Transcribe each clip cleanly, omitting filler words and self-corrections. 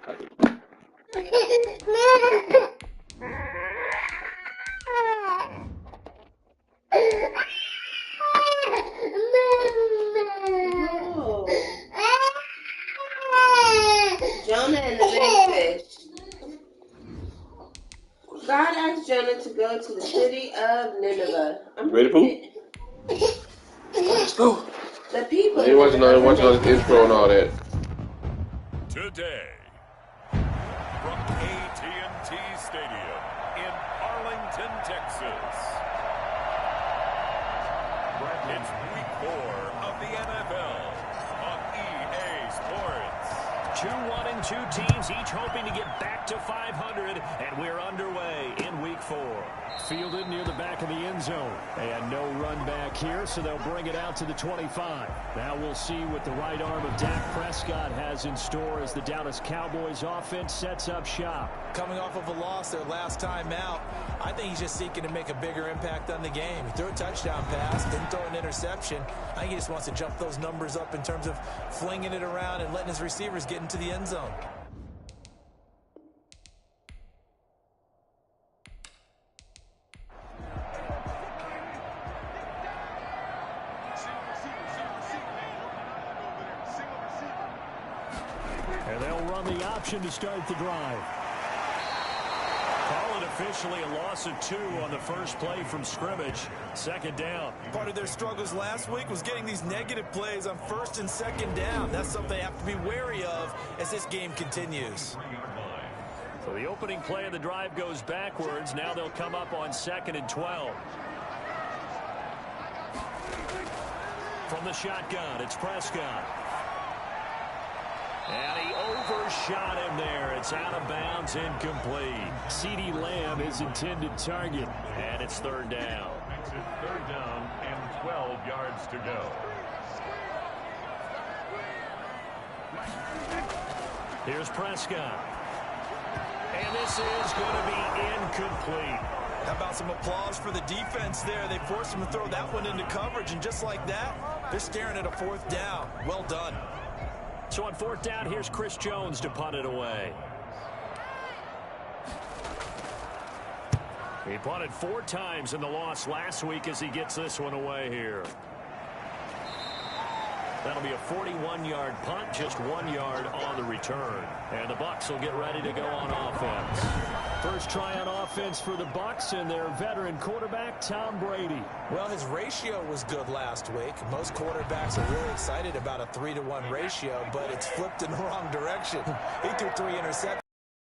Jonah and the big fish. God asked Jonah to go to the city of Nineveh. I'm ready, Pooh? Let's go. The people. You watching all this intro and all that. Today, from AT&T Stadium in Arlington, Texas, it's Week 4 of the NFL on EA Sports. 2-1-2 teams, each hoping to get back to 500, and we're underway in Week 4. Fielded near the back of the end zone, and no run back here, so they'll bring it out to the 25. Now we'll see what the right arm of Dak Prescott has in store as the Dallas Cowboys offense sets up shop. Coming off of a loss their last time out, I think he's just seeking to make a bigger impact on the game. He threw a touchdown pass, didn't throw an interception. I think he just wants to jump those numbers up in terms of flinging it around and letting his receivers get into the end zone. And they'll run the option to start the drive. Call it officially a loss of 2 on the first play from scrimmage. Second down. Part of their struggles last week was getting these negative plays on first and second down. That's something they have to be wary of as this game continues. So the opening play of the drive goes backwards. Now they'll come up on 2nd and 12. From the shotgun, it's Prescott. And he overshot him there. It's out of bounds, incomplete. CeeDee Lamb is intended target, and it's 3rd down. Makes it 3rd down and 12 yards to go. Here's Prescott. And this is going to be incomplete. How about some applause for the defense there? They forced him to throw that one into coverage, and just like that, they're staring at a 4th down. Well done. So on 4th down, here's Chris Jones to punt it away. He punted 4 times in the loss last week as he gets this one away here. That'll be a 41-yard punt, just 1 yard on the return. And the Bucs will get ready to go on offense. First try on offense for the Bucs and their veteran quarterback, Tom Brady. Well, his ratio was good last week. Most quarterbacks are really excited about a 3-to-1 ratio, but it's flipped in the wrong direction. He threw 3 interceptions,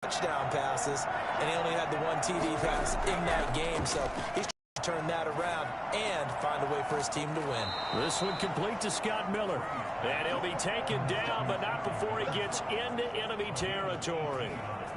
touchdown passes, and he only had the 1 TD pass in that game. So he's turn that around and find a way for his team to win. This one complete to Scott Miller. And he'll be taken down, but not before he gets into enemy territory.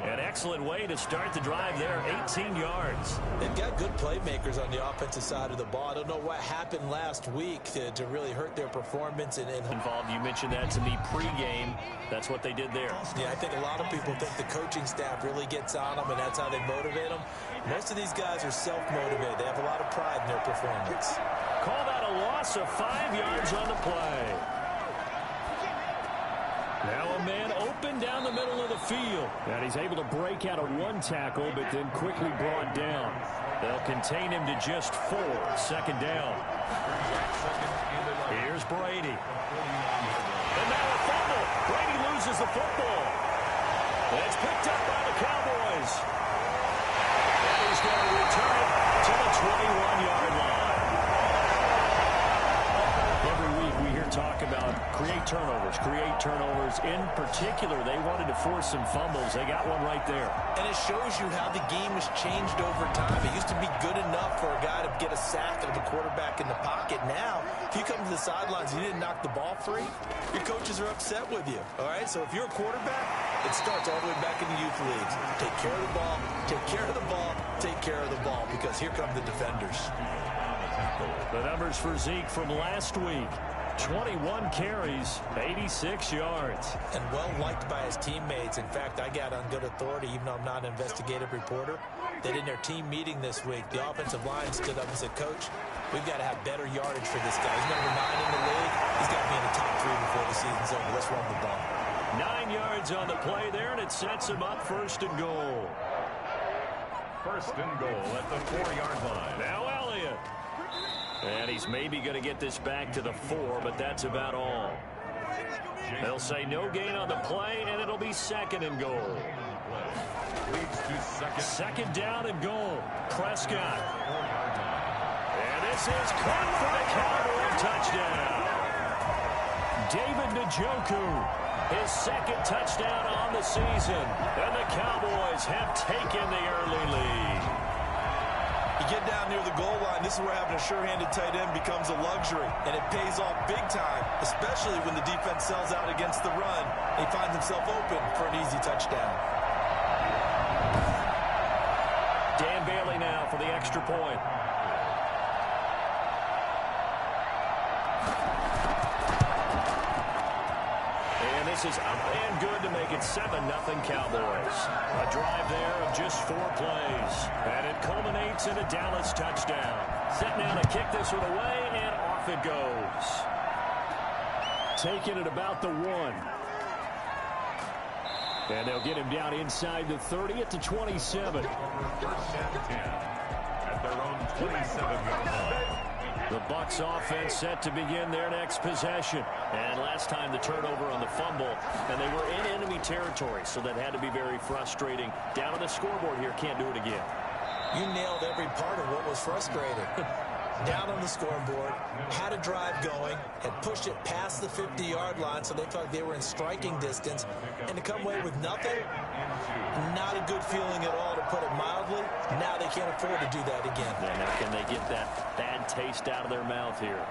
An excellent way to start the drive there, 18 yards. They've got good playmakers on the offensive side of the ball. I don't know what happened last week to really hurt their performance. And involved. You mentioned that to me pregame. That's what they did there. Yeah, I think a lot of people think the coaching staff really gets on them, and that's how they motivate them. Most of these guys are self-motivated. They have a lot of pride in their performance. Call that a loss of 5 yards on the play. Now a man open down the middle of the field. And he's able to break out of 1 tackle, but then quickly brought down. They'll contain him to just 4. Second down. Here's Brady. And now a fumble. Brady loses the football. And it's picked up by the Cowboys. And he's going to return it to the 21-yard line. Every week we hear talk about create turnovers. In particular, they wanted to force some fumbles. They got one right there. And it shows you how the game has changed over time. It used to be good enough for a guy to get a sack of the quarterback in the pocket. Now, if you come to the sidelines and you didn't knock the ball free, your coaches are upset with you. All right? So if you're a quarterback, it starts all the way back in the youth leagues. Take care of the ball, take care of the ball, take care of the ball, because here come the defenders. The numbers for Zeke from last week. 21 carries, 86 yards. And well-liked by his teammates. In fact, I got on good authority, even though I'm not an investigative reporter, that in their team meeting this week, the offensive line stood up and said, Coach, we've got to have better yardage for this guy. He's number 9 in the league. He's got to be in the top 3 before the season's over. Let's run the ball. 9 yards on the play there, and it sets him up first and goal. First and goal at the 4-yard line. Now Elliott. And he's maybe going to get this back to the 4, but that's about all. They'll say no gain on the play, and it'll be second and goal. Leads to second down and goal. Prescott. And this is caught for a Cowboy touchdown. David Njoku, his second touchdown on the season. And the Cowboys have taken the early lead. You get down near the goal line, this is where having a sure-handed tight end becomes a luxury, and it pays off big time, especially when the defense sells out against the run, and he finds himself open for an easy touchdown. Dan Bailey now for the extra point. And this is up and good to make it 7-0 Cowboys. A drive there of just 4 plays. And it culminates in a Dallas touchdown. Set now to kick this one away, and off it goes. Taking it about the 1. And they'll get him down inside the 30 at the 27. First and 10 at their own 27-yard line. The Bucs offense set to begin their next possession. And last time the turnover on the fumble, and they were in enemy territory, so that had to be very frustrating. Down on the scoreboard here, can't do it again. You nailed every part of what was frustrating. Down on the scoreboard, had a drive going, had pushed it past the 50-yard line, so they felt like they were in striking distance, and to come away with nothing, not a good feeling at all, to put it mildly. Now they can't afford to do that again. Yeah, now can they get that bad taste out of their mouth here?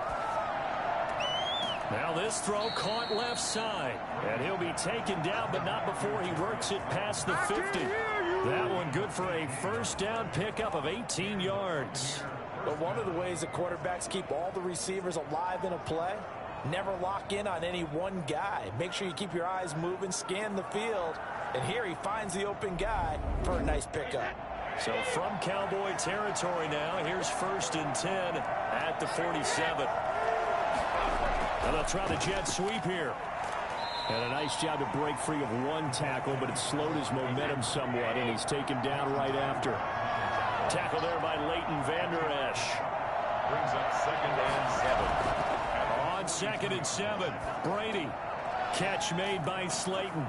Now this throw caught left side, and he'll be taken down, but not before he works it past the 50. That one good for a first down pickup of 18 yards. But one of the ways that quarterbacks keep all the receivers alive in a play, never lock in on any one guy. Make sure you keep your eyes moving, scan the field, and here he finds the open guy for a nice pickup. So from Cowboy territory now, here's first and 10 at the 47. And they'll try the jet sweep here. And a nice job to break free of one tackle, but it slowed his momentum somewhat, and he's taken down right after. Tackle there by Leighton Vander Esch. Brings up second and 7. On second and 7, Brady. Catch made by Slayton.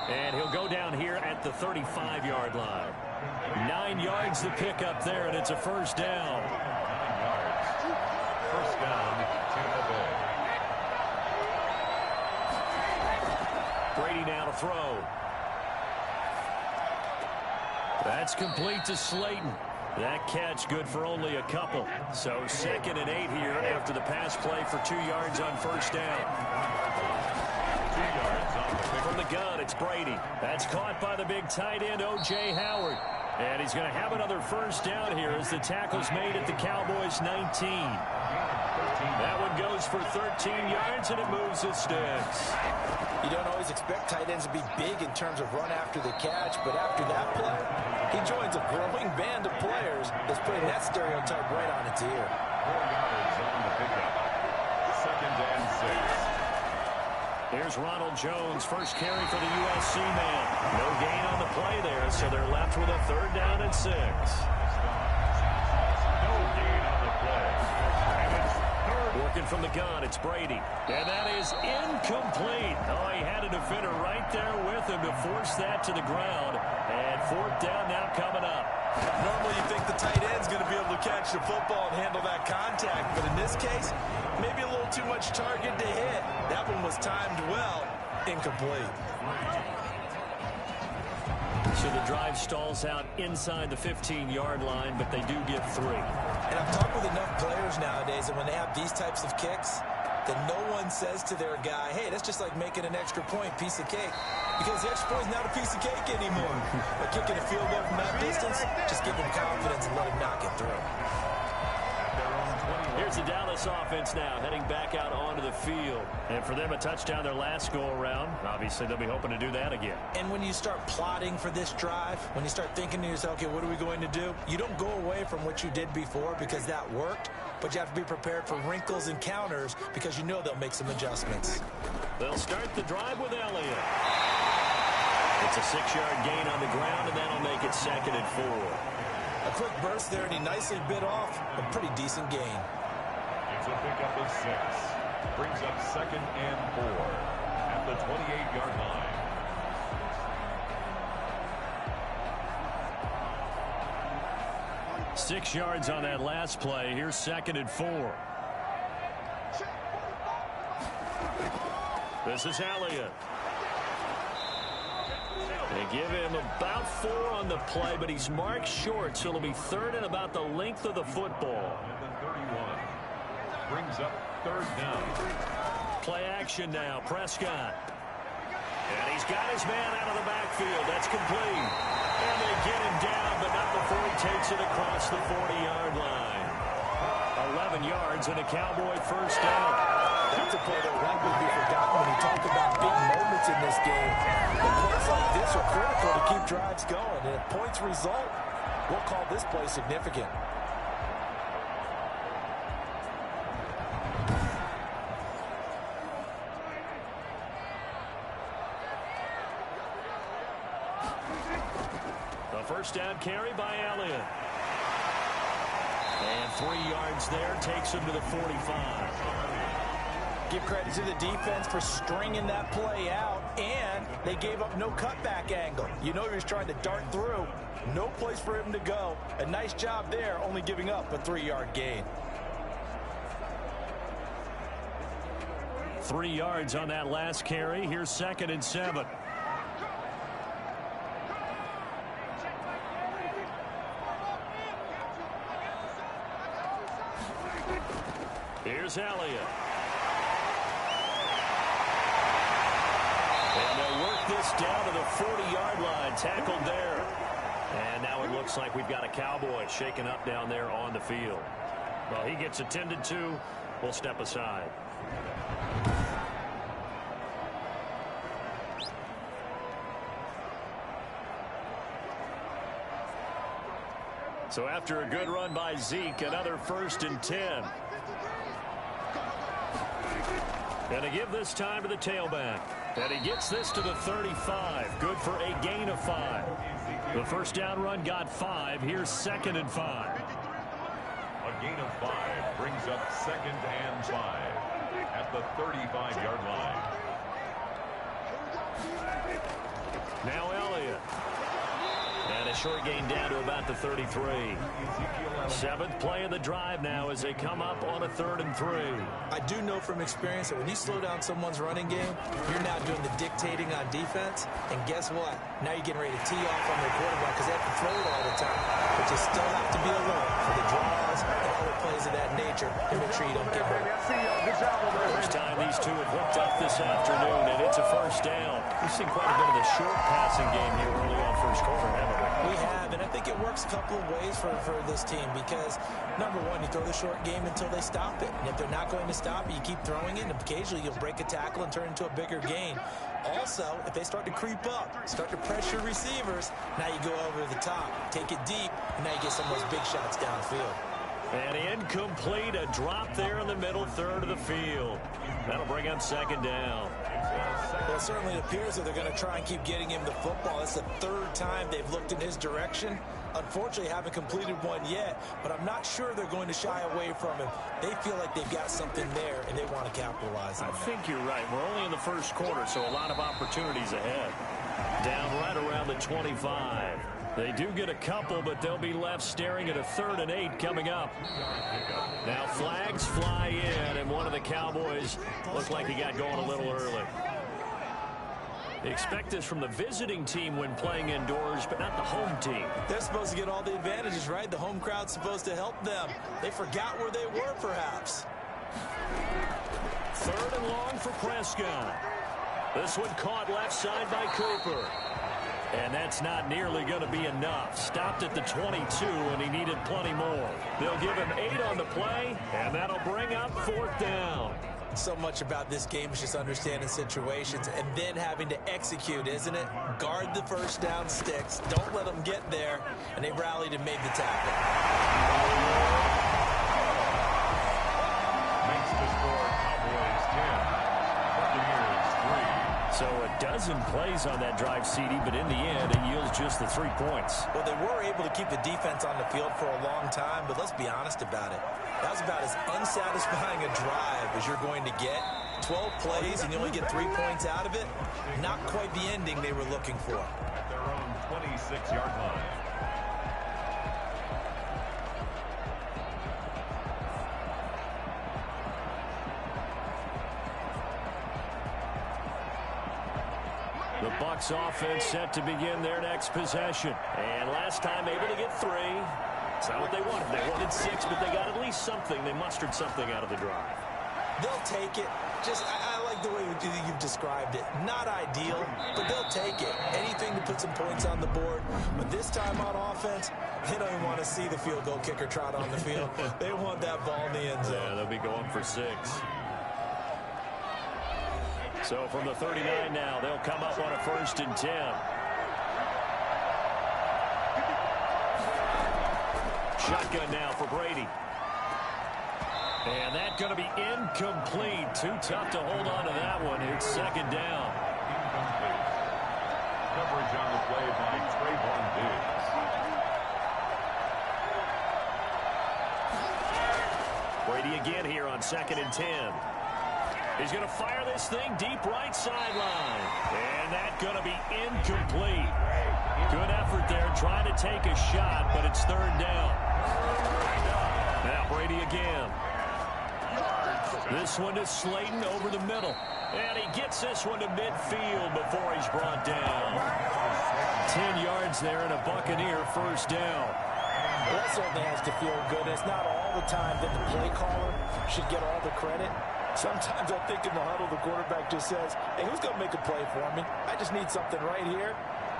And he'll go down here at the 35-yard line. 9 yards to pick up there, and it's a first down. 9 yards. First down, Tampa Bay. Brady now to throw. That's complete to Slayton. That catch good for only a couple. So second and 8 here after the pass play for 2 yards on first down. 2 yards on the pick. From the gun, it's Brady. That's caught by the big tight end, O.J. Howard. And he's going to have another first down here as the tackle's made at the Cowboys' 19. That one goes for 13 yards, and it moves the sticks. You don't always expect tight ends to be big in terms of run after the catch, but after that play, he joins a growing band of players that's putting that stereotype right on its ear. 4 yards on the pickup. Second and 6. Here's Ronald Jones, first carry for the USC man. No gain on the play there, so they're left with a third down and 6. No gain on the play. And it's third. Working from the gun, it's Brady. And that is incomplete. Oh, he had a defender right there with him to force that to the ground. And fourth down now coming up. Normally you think the tight end's going to be able to catch the football and handle that contact, but in this case, maybe a little too much target to hit. That one was timed well, incomplete. So the drive stalls out inside the 15-yard line, but they do get 3. And I've talked with enough players nowadays that when they have these types of kicks, that no one says to their guy, hey, that's just like making an extra point, piece of cake. Because the extra point is not a piece of cake anymore. But kicking a field goal from that distance, just give him confidence and let him knock it through. Here's It's the Dallas offense now heading back out onto the field. And for them, a touchdown their last go-around. Obviously, they'll be hoping to do that again. And when you start plotting for this drive, when you start thinking to yourself, okay, what are we going to do? You don't go away from what you did before because that worked, but you have to be prepared for wrinkles and counters because you know they'll make some adjustments. They'll start the drive with Elliott. It's a 6-yard gain on the ground, and that'll make it 2nd and 4. A quick burst there, and he nicely bit off a pretty decent gain. It's a pickup of 6. Brings up 2nd and 4 at the 28-yard line. Six yards on that last play. Here's 2nd and 4. This is Elliott. They give him about 4 on the play, but he's marked short, so it'll be 3rd and about the length of the football. At the 31. Brings up 3rd down. Play action now. Prescott. And he's got his man out of the backfield. That's complete. And they get him down, but not before he takes it across the 40-yard line. 11 yards and a Cowboy first down. That's a play that won't be forgotten when you talk about big moments in this game. The plays like this are critical to keep drives going. And if points result, we'll call this play significant. The first down carry by Elliott. And 3 yards there takes him to the 45. Give credit to the defense for stringing that play out, and they gave up no cutback angle. You know he was trying to dart through. No place for him to go. A nice job there, only giving up a 3-yard gain. 3 yards on that last carry. Here's 2nd and 7. Here's Elliott. And they'll work this down to the 40-yard line. Tackled there. And now it looks like we've got a Cowboy shaken up down there on the field. Well, he gets attended to. We'll step aside. So after a good run by Zeke, another 1st and 10. And to give this time to the tailback. And he gets this to the 35. Good for a gain of 5. The first down run got 5. Here's 2nd and 5. A gain of 5 brings up 2nd and 5 at the 35-yard line. Now Elliott. And a short gain down to about the 33. 7th play of the drive now as they come up on a 3rd and 3. I do know from experience that when you slow down someone's running game, you're now doing the dictating on defense. And guess what? Now you're getting ready to tee off on their quarterback because they have to throw it all the time. But you still have to be alert for the draws and other plays of that nature to make sure you don't get hurt. First time these two have hooked up this afternoon, and it's a first down. We've seen quite a bit of the short passing game here early on first quarter, haven't we? We have, and I think it works a couple of ways for this team because, number one, you throw the short game until they stop it. And if they're not going to stop it, you keep throwing it, and occasionally you'll break a tackle and turn it into a bigger gain. Also, if they start to creep up, start to pressure receivers, now you go over the top, take it deep, and now you get some of those big shots downfield. And incomplete, a drop there in the middle third of the field. That'll bring up 2nd down. Well, it certainly appears that they're going to try and keep getting him the football. That's the 3rd time they've looked in his direction. Unfortunately, haven't completed one yet, but I'm not sure they're going to shy away from him. They feel like they've got something there, and they want to capitalize on it. I think you're right. We're only in the first quarter, so a lot of opportunities ahead. Down right around the 25. They do get a couple, but they'll be left staring at a 3rd and 8 coming up. Now flags fly in, and one of the Cowboys looked like he got going a little early. Expect this from the visiting team when playing indoors, but not the home team. They're supposed to get all the advantages, right? The home crowd's supposed to help them. They forgot where they were, perhaps. 3rd and long for Prescott. This one caught left side by Cooper. And that's not nearly going to be enough. Stopped at the 22, and he needed plenty more. They'll give him 8 on the play, and that'll bring up 4th down. So much about this game is just understanding situations and then having to execute, isn't it? Guard the first down sticks. Don't let them get there. And they rallied and made the tackle. Makes the score Cowboys 10. Buccaneers 3. So a dozen plays on that drive, CD, but in the end, it yields just the 3 points. Well, they were able to keep the defense on the field for a long time, but let's be honest about it. That was about as unsatisfying a drive as you're going to get. 12 plays and you only get 3 points out of it. Not quite the ending they were looking for. At their own 26-yard line. The Bucs offense set to begin their next possession. And last time able to get 3. It's not what they wanted. They wanted 6, but they got at least something. They mustered something out of the drive. They'll take it. I like the way you've described it. Not ideal, but they'll take it. Anything to put some points on the board. But this time on offense, they don't even want to see the field goal kicker trot on the field. They want that ball in the end zone. Yeah, they'll be going for 6. So from the 39 now, they'll come up on a 1st and 10. Shotgun now for Brady. And that's going to be incomplete. Too tough to hold on to that one. It's 2nd down. Incomplete. Coverage on the play by Trayvon Diggs. Brady again here on 2nd and 10. He's going to fire this thing deep right sideline. And that's going to be incomplete. Good effort there trying to take a shot, but it's 3rd down. Now Brady again. This one to Slayton over the middle. And he gets this one to midfield before he's brought down. 10 yards there and a Buccaneer 1st down. Well, that certainly has to feel good. It's not all the time that the play caller should get all the credit. Sometimes I think in the huddle, the quarterback just says, hey, who's going to make a play for me? I just need something right here.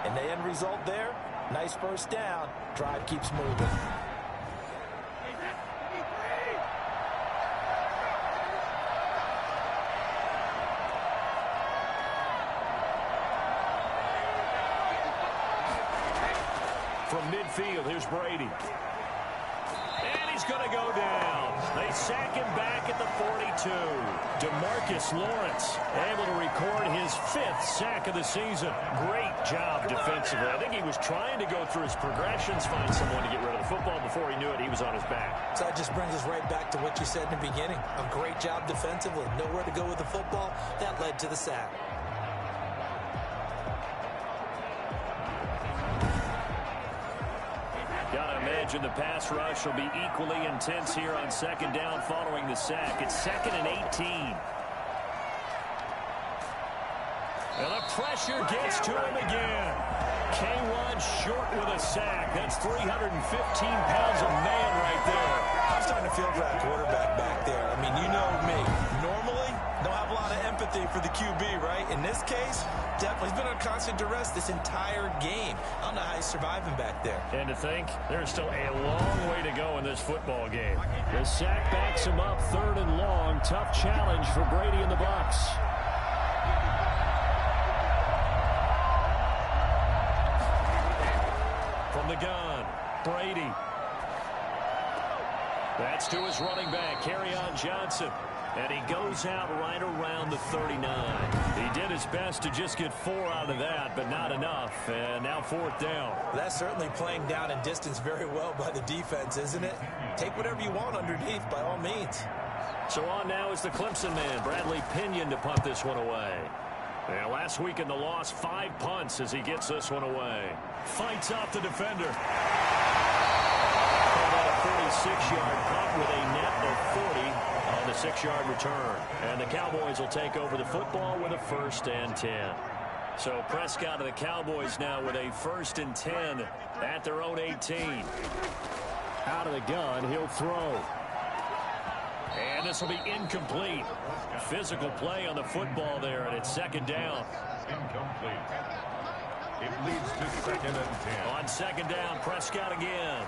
And the end result there, nice 1st down. Drive keeps moving. From midfield, here's Brady. And he's going to go down. They sack him back at the 42. DeMarcus Lawrence able to record his 5th sack of the season. Great job defensively. I think he was trying to go through his progressions, find someone to get rid of the football. Before he knew it, he was on his back. So that just brings us right back to what you said in the beginning. A great job defensively. Nowhere to go with the football. That led to the sack. Gotta imagine the pass rush will be equally intense here on 2nd down following the sack. It's 2nd and 18. And the pressure gets to him again. K1 short with a sack. That's 315 pounds of man right there. I'm starting to feel for that quarterback back there. I mean, you know me. Normally, don't have a lot of empathy for the QB, right? In this case, definitely. He's been on constant duress this entire game. I don't know how he's surviving back there. And to think, there's still a long way to go in this football game. The sack backs him up 3rd and long. Tough challenge for Brady and the Bucs. From the gun, Brady. That's to his running back, Kerryon Johnson. And he goes out right around the 39. He did his best to just get 4 out of that, but not enough. And now 4th down. That's certainly playing down in distance very well by the defense, isn't it? Take whatever you want underneath, by all means. So on now is the Clemson man, Bradley Pinion, to punt this one away. And last week in the loss, 5 punts as he gets this one away. Fights off the defender. About a 46-yard punt with a net of 40 on the 6-yard return. And the Cowboys will take over the football with a 1st and 10. So Prescott of the Cowboys now with a 1st and 10 at their own 18. Out of the gun, he'll throw. And this will be incomplete. Physical play on the football there, and it's 2nd down. Incomplete. It leads to 2nd and 10. On 2nd down, Prescott again.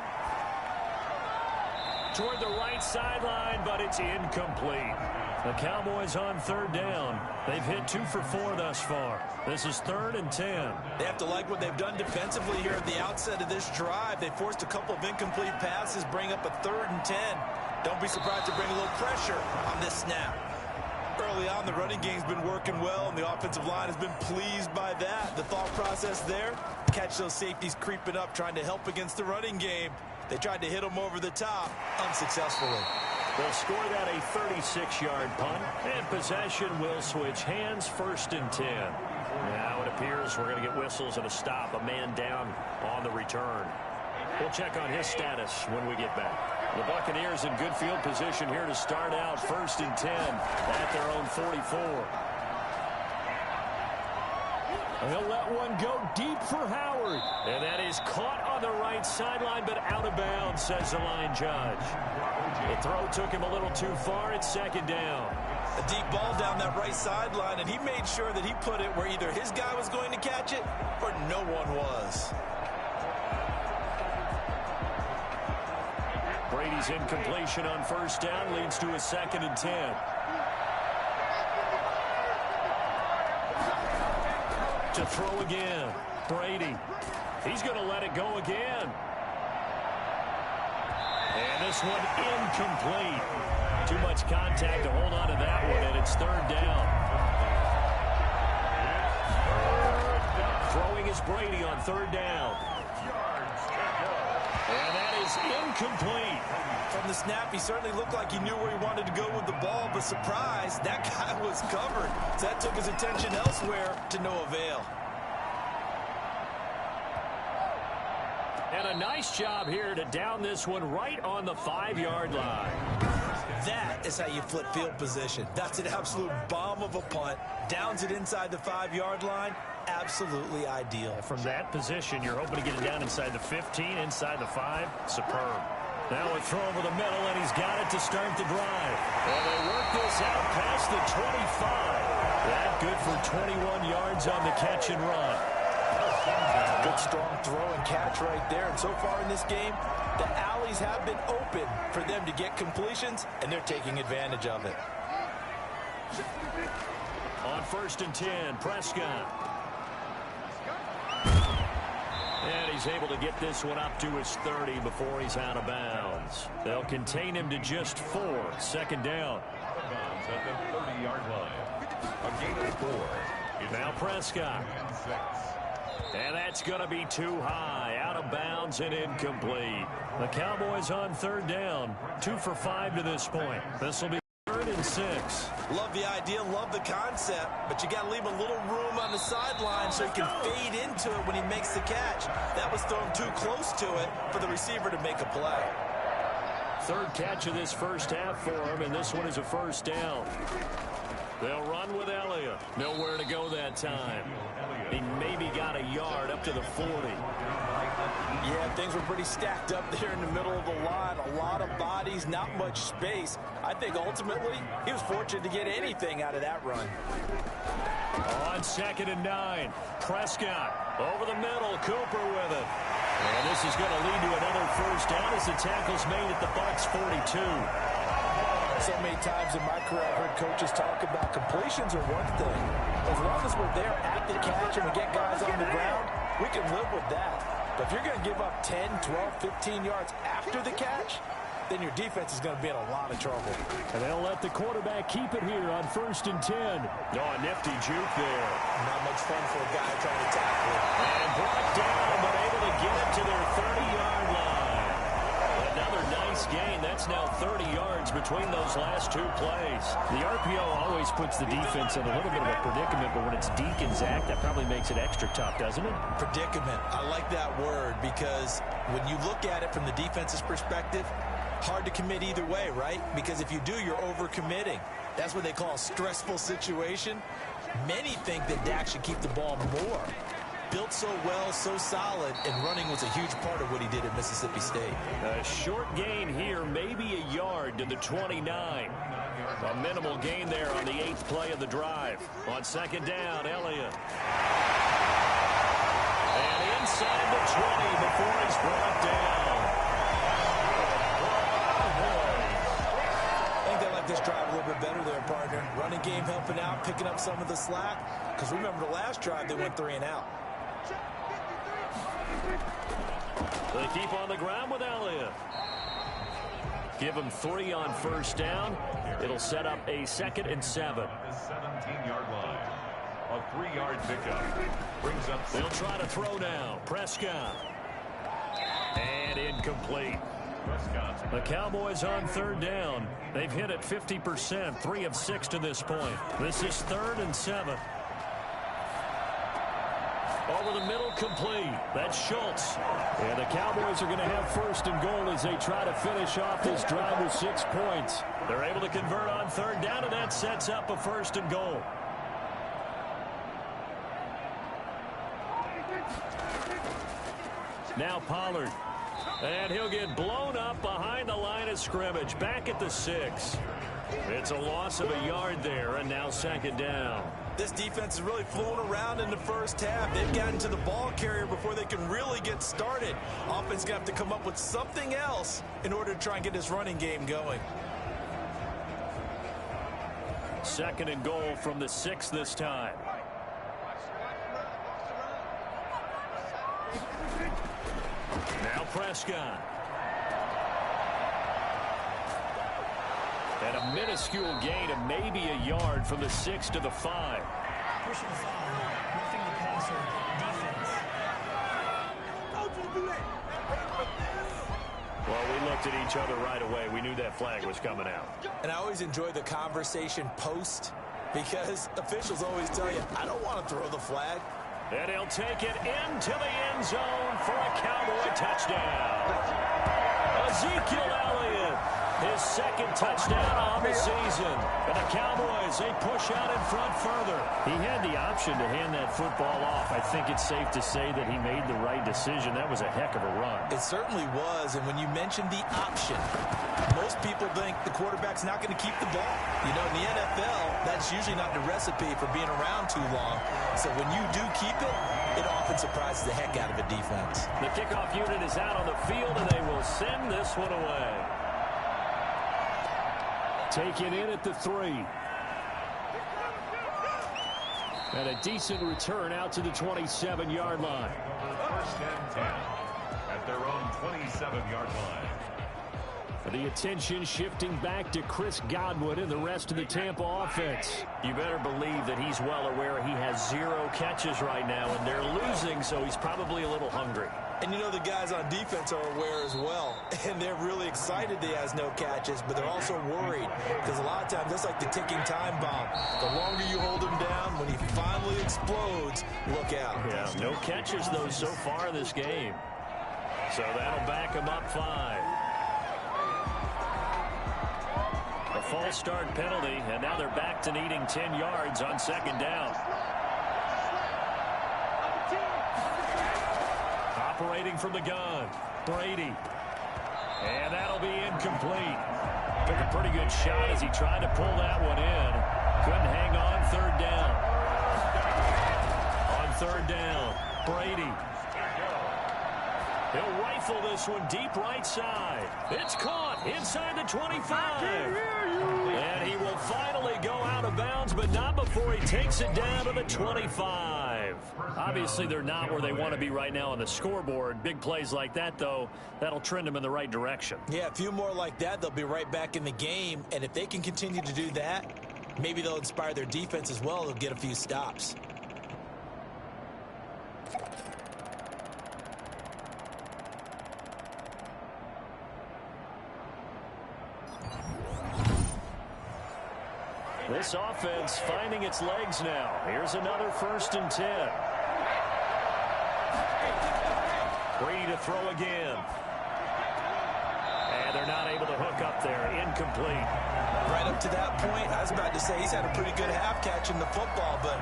Toward the right sideline, but it's incomplete. The Cowboys on 3rd down. They've hit 2 for 4 thus far. This is 3rd and 10. They have to like what they've done defensively here at the outset of this drive. They forced a couple of incomplete passes, bring up a 3rd and 10. Don't be surprised to bring a little pressure on this snap. Early on, the running game's been working well, and the offensive line has been pleased by that. The thought process there, catch those safeties creeping up, trying to help against the running game. They tried to hit them over the top, unsuccessfully. They'll score that a 36-yard punt, and possession will switch hands, 1st and 10. Now it appears we're going to get whistles and a stop, a man down on the return. We'll check on his status when we get back. The Buccaneers in good field position here to start out, 1st and 10 at their own 44. They'll let one go deep for Howard. And that is caught on the right sideline, but out of bounds, says the line judge. The throw took him a little too far. It's 2nd down. A deep ball down that right sideline, and he made sure that he put it where either his guy was going to catch it or no one was. Brady's incompletion on 1st down leads to a 2nd and 10. To throw again. Brady. He's going to let it go again. And this one incomplete. Too much contact to hold on to that one, and it's 3rd down. Throwing is Brady on 3rd down. And that is incomplete. From the snap, he certainly looked like he knew where he wanted to go with the ball, but surprise, that guy was covered. So that took his attention elsewhere to no avail. And a nice job here to down this one right on the 5-yard line. That is how you flip field position. That's an absolute bomb of a punt. Downs it inside the 5-yard line. Absolutely ideal. From that position, you're hoping to get it down inside the 15, inside the 5. Superb. Now a throw over the middle, and he's got it to start the drive. And they work this out past the 25. That good for 21 yards on the catch and run. Good strong throw and catch right there. And so far in this game, the alleys have been open for them to get completions, and they're taking advantage of it. On 1st and 10, Prescott. And he's able to get this one up to his 30 before he's out of bounds. They'll contain him to just 4. 2nd down. Bounds at the 30-yard line. A gain of 4. Now Prescott. And that's going to be too high. Out of bounds and incomplete. The Cowboys on 3rd down. 2 for 5 to this point. This will be 3rd and 6. Love the idea, love the concept, but you got to leave a little room on the sideline so he can fade into it when he makes the catch. That was thrown too close to it for the receiver to make a play. 3rd catch of this first half for him, and this one is a 1st down. They'll run with Elliott. Nowhere to go that time. He maybe got a yard up to the 40. Yeah, things were pretty stacked up there in the middle of the line. A lot of bodies, not much space. I think ultimately he was fortunate to get anything out of that run. On 2nd and 9, Prescott over the middle, Cooper with it. And this is going to lead to another 1st down as the tackle's made at the Bucs 42. So many times in my career, I've heard coaches talk about completions are one thing. As long as we're there at the catch and we get guys on the ground, we can live with that. But if you're going to give up 10, 12, 15 yards after the catch, then your defense is going to be in a lot of trouble. And they'll let the quarterback keep it here on 1st and 10. Oh, a nifty juke there. Not much fun for a guy trying to tackle it. And brought down, but able to get it to their 30-yard line. Another nice gain. That's now 30 yards between those last 2 plays. The RPO always puts the defense in a little bit of a predicament, but when it's Deke and Zach, that probably makes it extra tough, doesn't it? Predicament. I like that word because when you look at it from the defense's perspective, hard to commit either way, right? Because if you do, you're overcommitting. That's what they call a stressful situation. Many think that Dak should keep the ball more. Built so well, so solid, and running was a huge part of what he did at Mississippi State. A short gain here, maybe a yard to the 29. A minimal gain there on the 8th play of the drive. On 2nd down, Elliott. inside the 20 before he's brought down. I think they like this drive a little bit better there, partner. Running game helping out, picking up some of the slack. Because remember the last drive, they went 3 and out. They keep on the ground with Elliott. Give him 3 on first down. It'll set up a 2nd and 7. The 17-yard line. A 3-yard pickup. Brings up. They'll try to throw now. Prescott. And incomplete. Prescott. The Cowboys on 3rd down. They've hit it 50%, 3 of 6 to this point. This is 3rd and 7. Over the middle, complete. That's Schultz. And the Cowboys are going to have 1st and goal as they try to finish off this drive with 6 points. They're able to convert on 3rd down, and that sets up a 1st and goal. Now Pollard. And he'll get blown up behind the line of scrimmage. Back at the 6. It's a loss of a yard there, and now 2nd down. This defense is really flown around in the first half. They've gotten to the ball carrier before they can really get started. Offense going to have to come up with something else in order to try and get this running game going. 2nd and goal from the 6 this time. Now Prescott. And a minuscule gain of maybe a yard from the 6 to the 5. Pushing foul, roughing the passer, defense. Well, we looked at each other right away. We knew that flag was coming out. And I always enjoy the conversation post because officials always tell you, I don't want to throw the flag. And he'll take it into the end zone for a Cowboy touchdown. Ezekiel Elliott, his 2nd touchdown on the season. And the Cowboys, they push out in front further. He had the option to hand that football off. I think it's safe to say that he made the right decision. That was a heck of a run. It certainly was. And when you mentioned the option, most people think the quarterback's not going to keep the ball. You know, in the NFL, that's usually not the recipe for being around too long. So when you do keep it, it often surprises the heck out of a defense. The kickoff unit is out on the field, and they will send this one away. Taken in at the 3. And a decent return out to the 27-yard line. 1st and 10 at their own 27-yard line. The attention shifting back to Chris Godwin and the rest of the Tampa offense. You better believe that he's well aware he has 0 catches right now, and they're losing, so he's probably a little hungry. And you know the guys on defense are aware as well. And they're really excited that he has no catches, but they're also worried. Because a lot of times, that's like the ticking time bomb. The longer you hold him down, when he finally explodes, look out. Yeah, no catches, though, so far this game. So that'll back him up 5. A false start penalty, and now they're back to needing 10 yards on 2nd down. Operating from the gun, Brady. And that'll be incomplete. Took a pretty good shot as he tried to pull that one in. Couldn't hang on 3rd down. On 3rd down, Brady. He'll rifle this one deep right side. It's caught inside the 25. And he will finally go out of bounds, but not before he takes it down to the 25. Obviously, they're not where they want to be right now on the scoreboard. Big plays like that, though, that'll trend them in the right direction. Yeah, a few more like that, they'll be right back in the game. And if they can continue to do that, maybe they'll inspire their defense as well. They'll get a few stops. This offense finding its legs now. Here's another 1st and 10. Brady to throw again. And they're not able to hook up there. Incomplete. Right up to that point, I was about to say he's had a pretty good half catching the football, but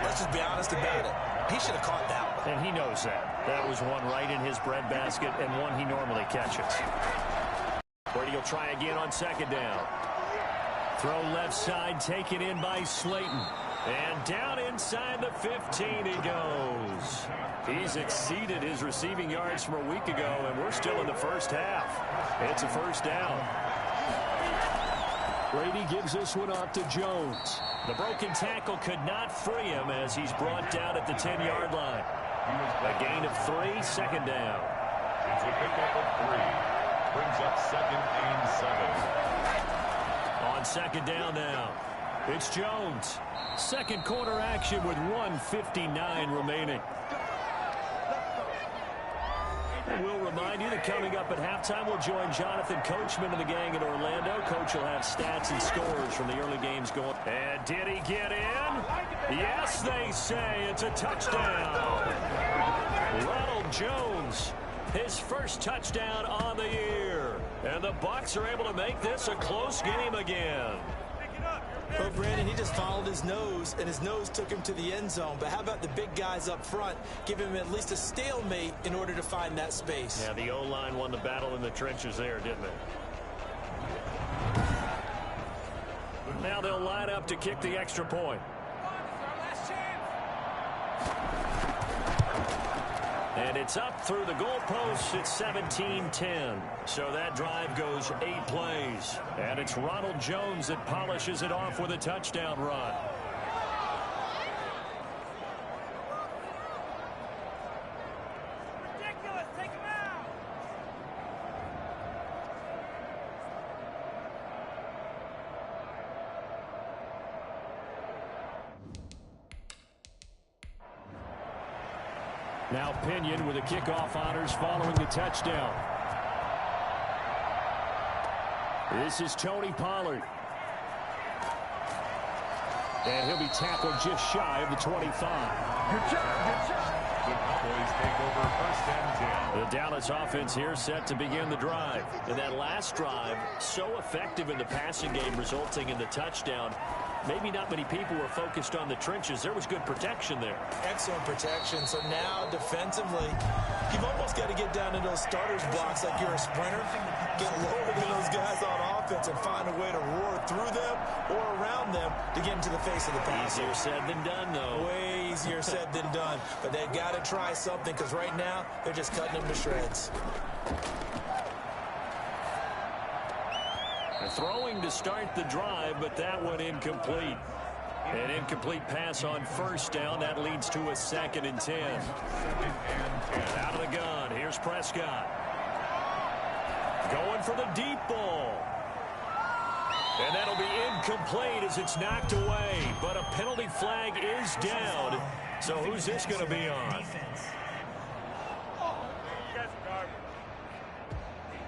let's just be honest about it. He should have caught that one. And he knows that. That was one right in his breadbasket and one he normally catches. Brady will try again on 2nd down. Throw left side, taken in by Slayton. And down inside the 15 he goes. He's exceeded his receiving yards from a week ago, and we're still in the first half. It's a first down. Brady gives this one off to Jones. The broken tackle could not free him as he's brought down at the 10-yard line. A gain of 3, second down. It's a pickup of 3. Brings up 2nd and 7. On second down now, it's Jones. Second quarter action with 1:59 remaining. And we'll remind you that coming up at halftime, we'll join Jonathan Coachman and the gang in Orlando. Coach will have stats and scores from the early games going. And did he get in? Yes, they say it's a touchdown. Ronald Jones, his first touchdown on the year. And the Bucs are able to make this a close game again. Well, Brandon, he just followed his nose, and his nose took him to the end zone. But how about the big guys up front? Give him at least a stalemate in order to find that space. Yeah, the O-line won the battle in the trenches there, didn't it? Now they'll line up to kick the extra point. And it's up through the goalposts. It's 17-10. So that drive goes 8 plays. And it's Ronald Jones that polishes it off with a touchdown run. Ridiculous. Take him out. Now Pinion with the kickoff honors following the touchdown. This is Tony Pollard. And he'll be tackled just shy of the 25. Good job. The Cowboys take over 1st and 10. The Dallas offense here set to begin the drive. And that last drive, so effective in the passing game, resulting in the touchdown. Maybe not many people were focused on the trenches. There was good protection there. Excellent protection. So now defensively, you've almost got to get down to those starters blocks like you're a sprinter. Get lower than those guys on offense and find a way to roar through them or around them to get into the face of the pass. Easier said than done, though. Way easier said than done. But they've got to try something because right now they're just cutting them to shreds. Throwing to start the drive, but that one incomplete. An incomplete pass on first down. That leads to a 2nd and 10. 2nd and 10. Out of the gun. Here's Prescott. Going for the deep ball. And that'll be incomplete as it's knocked away. But a penalty flag is down. So who's this going to be on?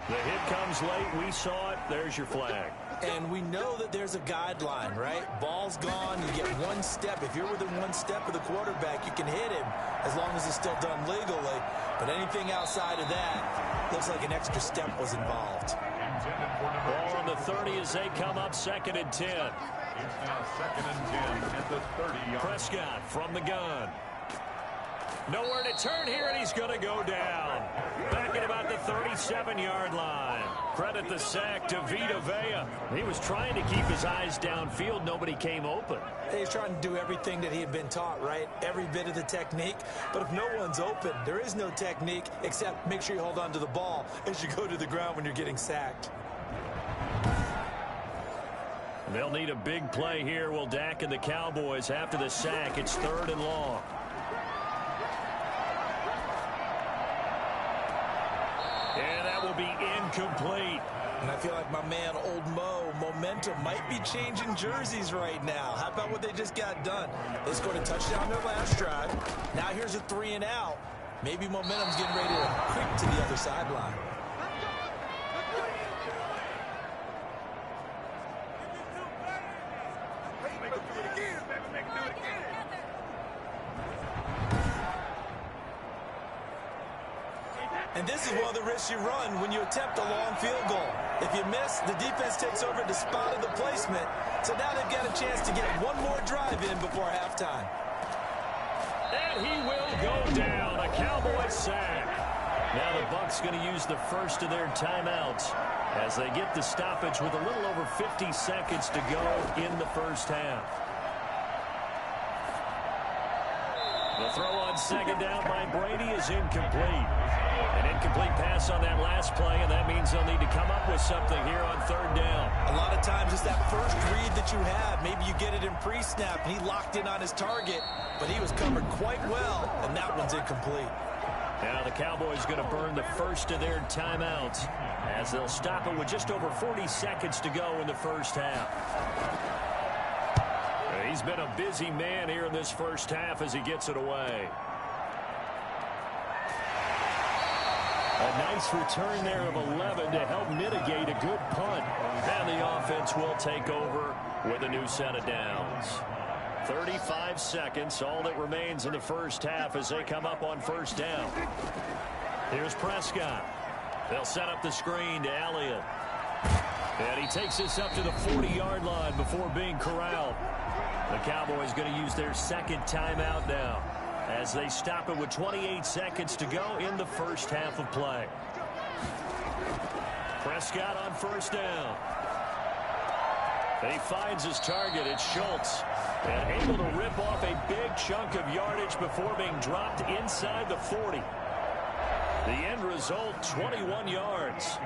The hit comes late. We saw it. There's your flag. And we know that there's a guideline, right? Ball's gone. You get 1 step. If you're within 1 step of the quarterback, you can hit him as long as it's still done legally. But anything outside of that looks like an extra step was involved. Ball on the 30 as they come up 2nd and 10. It's now 2nd and 10 at the 30-yard. Prescott from the gun. Nowhere to turn here, and he's going to go down. Back at about the 37-yard line. Credit the sack to Vita Vea. He was trying to keep his eyes downfield. Nobody came open. He's trying to do everything that he had been taught, right? Every bit of the technique. But if no one's open, there is no technique except make sure you hold on to the ball as you go to the ground when you're getting sacked. They'll need a big play here. Will Dak and the Cowboys after the sack. It's 3rd and long. And that will be incomplete. And I feel like my man, Old Mo, momentum might be changing jerseys right now. How about what they just got done? They scored a touchdown their last drive. Now here's a 3 and out. Maybe momentum's getting ready to creep to the other sideline. And this is one of the risks you run when you attempt a long field goal. If you miss, the defense takes over the spot of the placement. So now they've got a chance to get one more drive in before halftime. And he will go down. A Cowboy sack. Now the Bucs going to use the first of their timeouts as they get the stoppage with a little over 50 seconds to go in the first half. The throw on second down by Brady is incomplete. An incomplete pass on that last play, and that means they'll need to come up with something here on third down. A lot of times it's that first read that you have. Maybe you get it in pre-snap, and he locked in on his target, but he was covered quite well, and that one's incomplete. Now the Cowboys going to burn the first of their timeouts as they'll stop it with just over 40 seconds to go in the first half. He's been a busy man here in this first half as he gets it away. A nice return there of 11 to help mitigate a good punt. And the offense will take over with a new set of downs. 35 seconds, all that remains in the first half as they come up on first down. Here's Prescott. They'll set up the screen to Elliott. And he takes this up to the 40-yard line before being corralled. The Cowboys going to use their second timeout now as they stop it with 28 seconds to go in the first half of play. Prescott on first down. He finds his target. It's Schultz. And able to rip off a big chunk of yardage before being dropped inside the 40. The end result, 21 yards.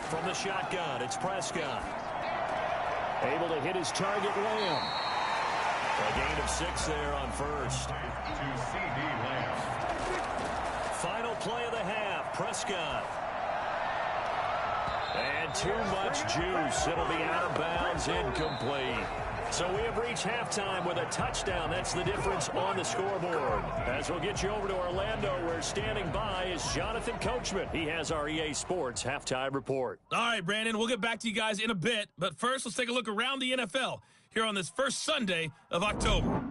From the shotgun, it's Prescott. Able to hit his target, Lamb. A gain of 6 there on first. To C.D. Lamb. Final play of the half, Prescott. And too much juice. It'll be out of bounds, incomplete. So we have reached halftime with a touchdown. That's the difference on the scoreboard. As we'll get you over to Orlando, where standing by is Jonathan Coachman. He has our EA Sports halftime report. All right, Brandon, we'll get back to you guys in a bit. But first, let's take a look around the NFL here on this first Sunday of October.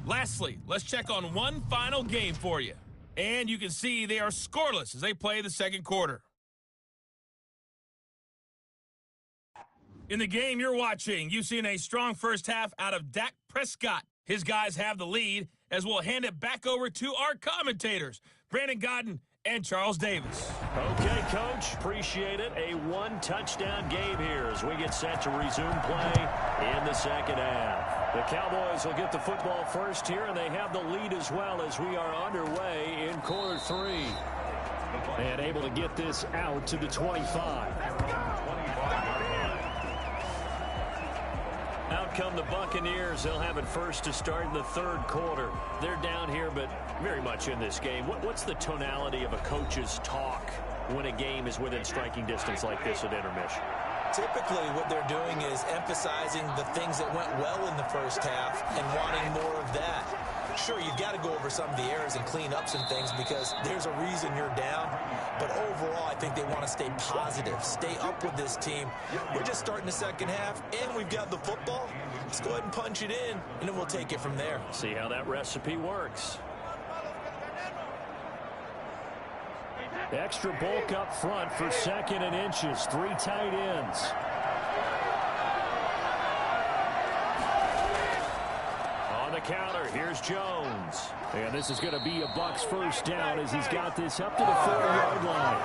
Lastly, let's check on one final game for you. And you can see they are scoreless as they play the second quarter. In the game you're watching, you've seen a strong first half out of Dak Prescott. His guys have the lead as we'll hand it back over to our commentators, Brandon Godden and Charles Davis. Okay, Coach, appreciate it. A one-touchdown game here as we get set to resume play in the second half. The Cowboys will get the football first here, and they have the lead as well as we are underway in quarter 3. And able to get this out to the 25. Out come the Buccaneers. They'll have it first to start in the third quarter. They're down here, but very much in this game. What's the tonality of a coach's talk when a game is within striking distance like this at intermission? Typically, what they're doing is emphasizing the things that went well in the first half and wanting more of that. Sure, you've got to go over some of the errors and clean up some things because there's a reason you're down. But overall, I think they want to stay positive, stay up with this team. We're just starting the second half, and we've got the football. Let's go ahead and punch it in, and then we'll take it from there. See how that recipe works. Extra bulk up front for second and inches. 3 tight ends. On the counter, here's Jones. And this is going to be a Bucs first down as he's got this up to the 4-yard line.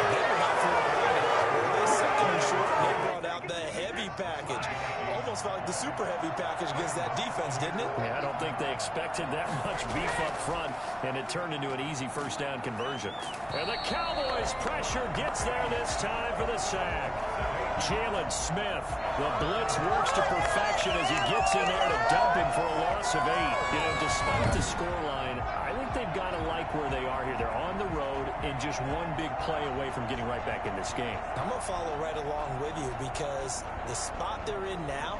They were not for a second and short, and they brought out the heavy package. Almost felt like the super heavy package against that defense, didn't it? Yeah, I don't think they expected that much beef up front, and it turned into an easy first down conversion. And the Cowboys pressure gets there this time for the sack. Jalen Smith, the blitz works to perfection as he gets in there to dump him for a loss of 8. You know, despite the scoreline, I think they've got to like where they are here. They're on the road and just one big play away from getting right back in this game. I'm going to follow right along with you because the spot they're in now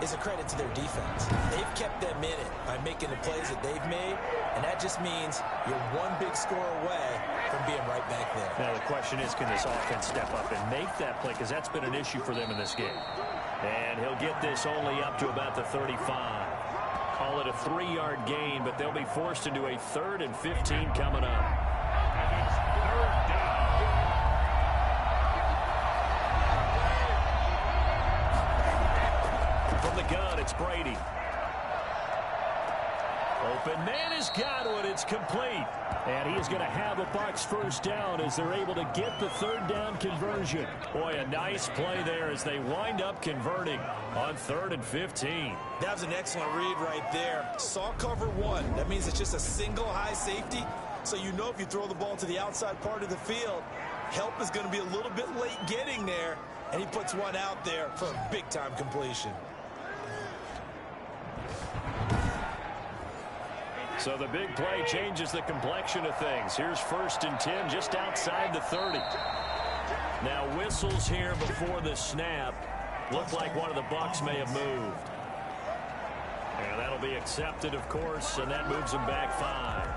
is a credit to their defense. They've kept them in it by making the plays that they've made, and that just means you're one big score away from being right back there. Now, the question is, can this offense step up and make that play? Because that's been an issue for them in this game. And he'll get this only up to about the 35. Call it a 3-yard gain, but they'll be forced into a 3rd and 15 coming up. From the gun, it's Brady. Open man has got one. It's complete. And he is going to have a Bucs first down as they're able to get the third down conversion. Boy, a nice play there as they wind up converting on 3rd and 15. That was an excellent read right there. Saw cover one. That means it's just a single high safety. So you know if you throw the ball to the outside part of the field, help is going to be a little bit late getting there. And he puts one out there for a big-time completion. So the big play changes the complexion of things. Here's 1st and 10 just outside the 30. Now whistles here before the snap. Looked like one of the Bucs may have moved. And that'll be accepted, of course, and that moves him back 5.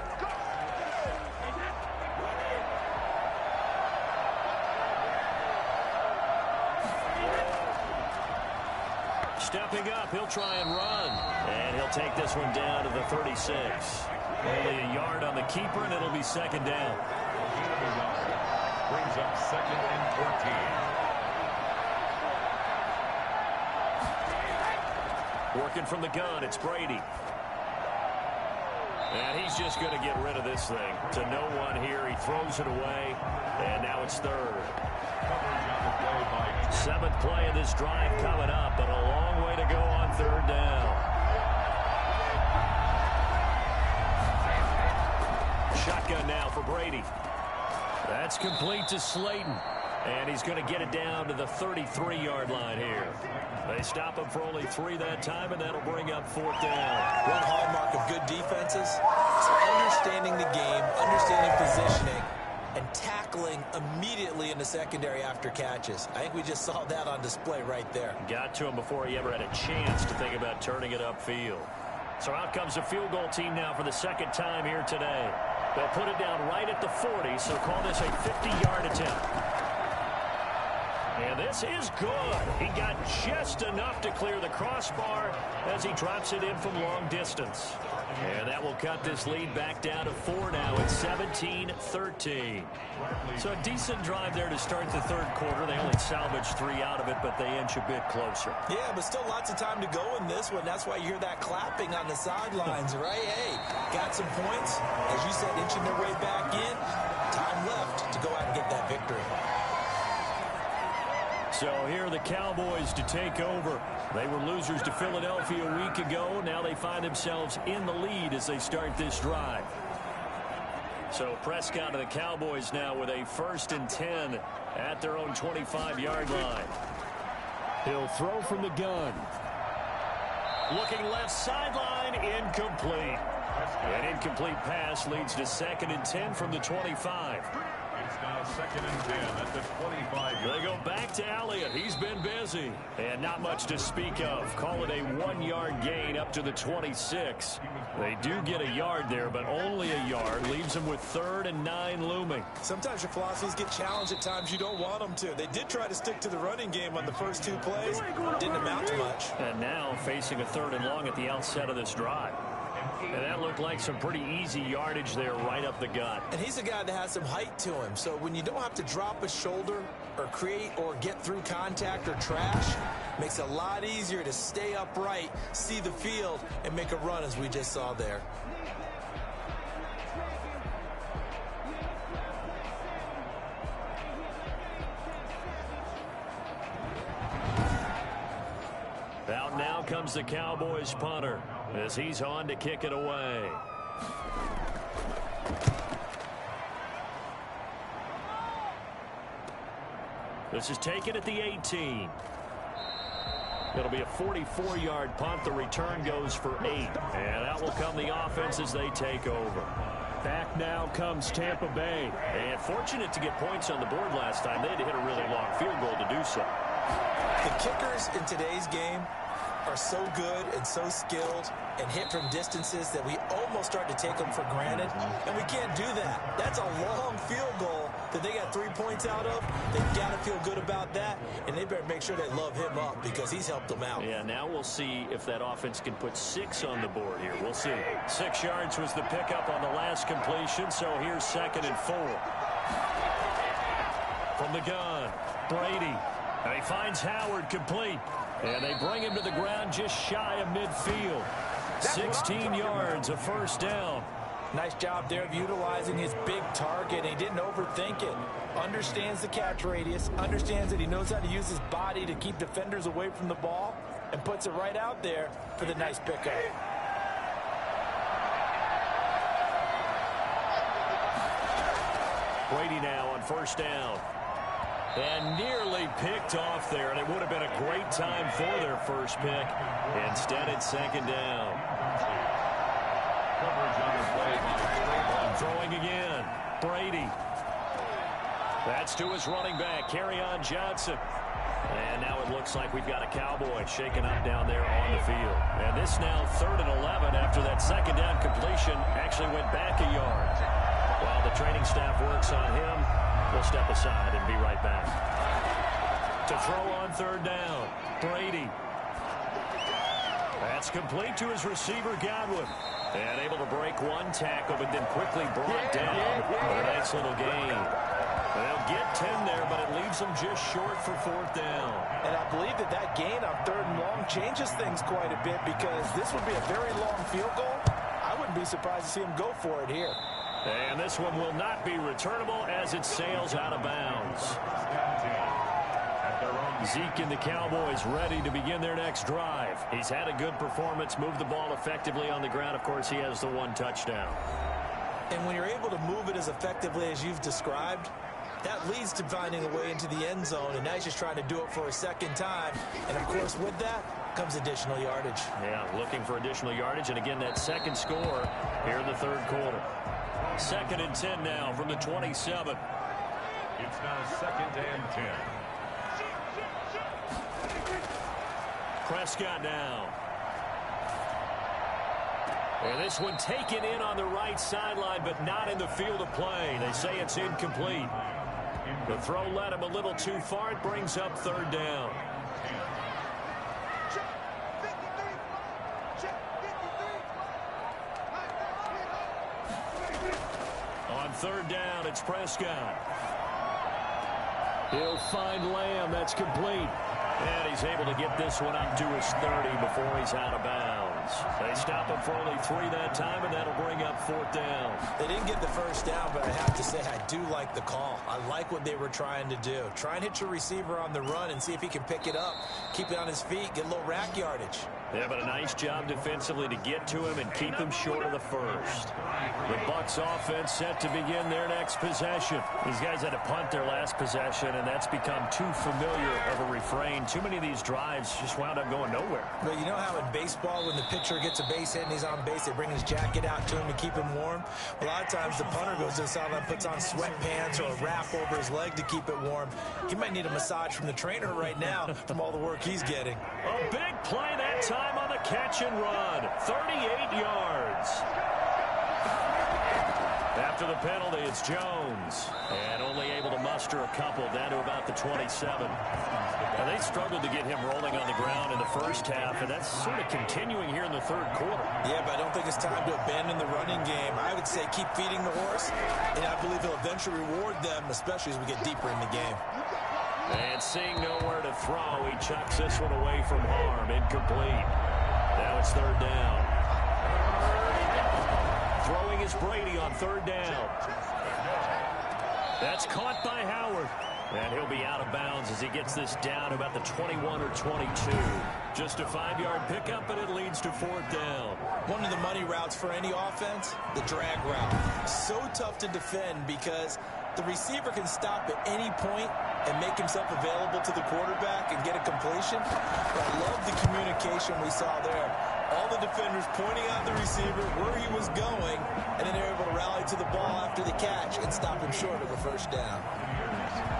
Stepping up, he'll try and run. And he'll take this one down to the 36. Only a yard on the keeper, and it'll be 2nd down. Brings up 2nd and 14. Working from the gun, it's Brady. And he's just going to get rid of this thing. To no one here, he throws it away, and now it's 3rd. 7th play of this drive coming up, but a long way to go on 3rd down. Shotgun now for Brady. That's complete to Slayton. And he's going to get it down to the 33-yard line here. They stop him for only 3 that time, and that'll bring up 4th down. One hallmark of good defenses is understanding the game, understanding positioning, and tackling immediately in the secondary after catches. I think we just saw that on display right there. Got to him before he ever had a chance to think about turning it upfield. So out comes the field goal team now for the 2nd time here today. They'll put it down right at the 40, so call this a 50-yard attempt. And this is good. He got just enough to clear the crossbar as he drops it in from long distance. And that will cut this lead back down to 4 now. It's 17-13. So a decent drive there to start the 3rd quarter. They only salvaged 3 out of it, but they inch a bit closer. Yeah, but still lots of time to go in this one. That's why you hear that clapping on the sidelines, right? Hey, got some points. As you said, inching their way back in. Time left to go out and get that victory. So here are the Cowboys to take over. They were losers to Philadelphia a week ago. Now they find themselves in the lead as they start this drive. So Prescott and the Cowboys now with a 1st and 10 at their own 25-yard line. He'll throw from the gun. Looking left sideline, incomplete. An incomplete pass leads to 2nd and 10 from the 25. It's now 2nd and 10 at the 25. They go back to Elliott. He's been busy. And not much to speak of. Call it a 1-yard gain up to the 26. They do get a yard there, but only a yard. Leaves them with 3rd and 9 looming. Sometimes your philosophies get challenged at times you don't want them to. They did try to stick to the running game on the first 2 plays. Didn't amount to much. And now facing a 3rd and long at the outset of this drive. And that looked like some pretty easy yardage there right up the gut. And he's a guy that has some height to him. So when you don't have to drop a shoulder or create or get through contact or trash, makes it a lot easier to stay upright, see the field, and make a run as we just saw there. Out now comes the Cowboys punter as he's on to kick it away. This is taken at the 18. It'll be a 44-yard punt. The return goes for 8. And out will come the offense as they take over. Back now comes Tampa Bay. And fortunate to get points on the board last time. They had to hit a really long field goal to do so. The kickers in today's game are so good and so skilled and hit from distances that we almost start to take them for granted, and we can't do that. That's a long field goal that they got 3 points out of. They've got to feel good about that, and they better make sure they love him up because he's helped them out. Yeah, now we'll see if that offense can put 6 on the board here. We'll see. 6 yards was the pickup on the last completion, so here's 2nd and 4. From the gun, Brady. And he finds Howard complete. And they bring him to the ground just shy of midfield. 16 yards, a first down. Nice job there of utilizing his big target. He didn't overthink it. Understands the catch radius. Understands that he knows how to use his body to keep defenders away from the ball. And puts it right out there for the nice pickup. Brady now on first down. And nearly picked off there. And it would have been a great time for their first pick. Instead, it's second down. Throwing again. Brady. That's to his running back, Kerryon Johnson. And now it looks like we've got a Cowboy shaking up down there on the field. And this now 3rd and 11 after that second down completion actually went back a yard. While the training staff works on him, we'll step aside and be right back. To throw on 3rd down, Brady. That's complete to his receiver, Godwin. And able to break one tackle, but then quickly brought down with a nice little gain. They'll get 10 there, but it leaves them just short for 4th down. And I believe that gain on 3rd and long changes things quite a bit because this would be a very long field goal. I wouldn't be surprised to see him go for it here. And this one will not be returnable as it sails out of bounds. Zeke and the Cowboys ready to begin their next drive. He's had a good performance, moved the ball effectively on the ground. Of course, he has the 1 touchdown. And when you're able to move it as effectively as you've described, that leads to finding a way into the end zone, and now he's just trying to do it for a second time. And, of course, with that comes additional yardage. Yeah, looking for additional yardage, and again, that second score here in the 3rd quarter. 2nd and 10 now from the 27. It's now 2nd and 10. Prescott now. And this one taken in on the right sideline, but not in the field of play. They say it's incomplete. The throw led him a little too far. It brings up 3rd down. On 3rd down, it's Prescott. He'll find Lamb. That's complete. And he's able to get this one up to his 30 before he's out of bounds. They stop him for only 3 that time, and that'll bring up 4th down. They didn't get the first down, but I have to say I do like the call. I like what they were trying to do. Try and hit your receiver on the run and see if he can pick it up. Keep it on his feet, get a little rack yardage. Yeah, but a nice job defensively to get to him and keep him short of the first. The Bucs offense set to begin their next possession. These guys had to punt their last possession, and that's become too familiar of a refrain. Too many of these drives just wound up going nowhere. Well, you know how in baseball when the pitcher gets a base hit and he's on base, they bring his jacket out to him to keep him warm? A lot of times the punter goes to the sideline, puts on sweatpants or a wrap over his leg to keep it warm. He might need a massage from the trainer right now from all the work he's getting. A big play that time on the catch and run. 38 yards. After the penalty, it's Jones. And only able to muster a couple down to about the 27. Now, they struggled to get him rolling on the ground in the first half, and that's sort of continuing here in the 3rd quarter. Yeah, but I don't think it's time to abandon the running game. I would say keep feeding the horse, and I believe he'll eventually reward them, especially as we get deeper in the game. And seeing nowhere to throw, he chucks this one away from harm. Incomplete. Now it's 3rd down. Throwing is Brady on 3rd down. That's caught by Howard. And he'll be out of bounds as he gets this down to about the 21 or 22. Just a 5-yard pickup, but it leads to 4th down. One of the money routes for any offense, the drag route. So tough to defend because the receiver can stop at any point and make himself available to the quarterback and get a completion. But I love the communication we saw there. All the defenders pointing out the receiver where he was going, and then they're able to rally to the ball after the catch and stop him short of a first down.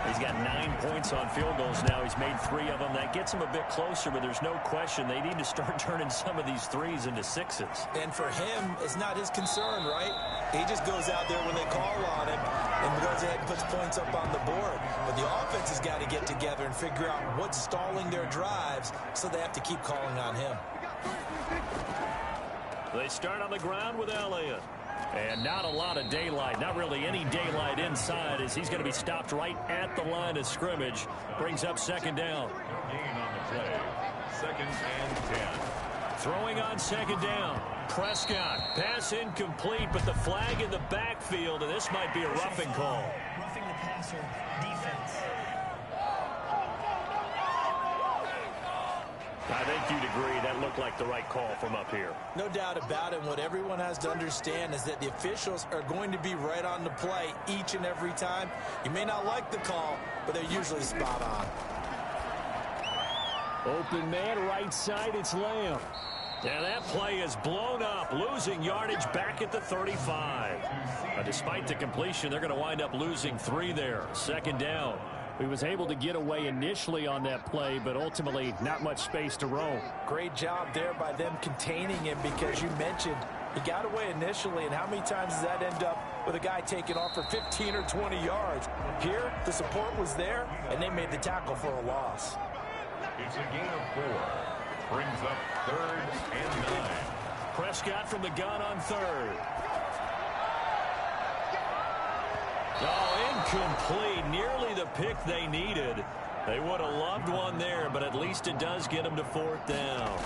He's got 9 points on field goals now. He's made 3 of them. That gets him a bit closer, but there's no question they need to start turning some of these 3s into 6s. And for him, it's not his concern, right? He just goes out there when they call on him and goes ahead and puts points up on the board. But the offense has got to get together and figure out what's stalling their drives, so they have to keep calling on him. They start on the ground with Elliott. And not a lot of daylight, not really any daylight inside, as he's going to be stopped right at the line of scrimmage. Brings up second down. Gain on the play. 2nd and 10. Throwing on second down. Prescott. Pass incomplete, but the flag in the backfield, and this might be a roughing call. Roughing the passer, defense. I think you'd agree that looked like the right call from up here. No doubt about it. What everyone has to understand is that the officials are going to be right on the play each and every time. You may not like the call, but they're usually spot on. Open man right side, it's Lamb. And that play is blown up, losing yardage back at the 35. Despite the completion, they're going to wind up losing 3 there. Second down. He was able to get away initially on that play, but ultimately not much space to roam. Great job there by them containing him, because you mentioned he got away initially, and how many times does that end up with a guy taking off for 15 or 20 yards? Here, the support was there, and they made the tackle for a loss. It's a gain of 4. Brings up 3rd and 9. Prescott from the gun on 3rd. Oh, incomplete. Nearly the pick they needed. They would have loved one there, but at least it does get them to 4th down.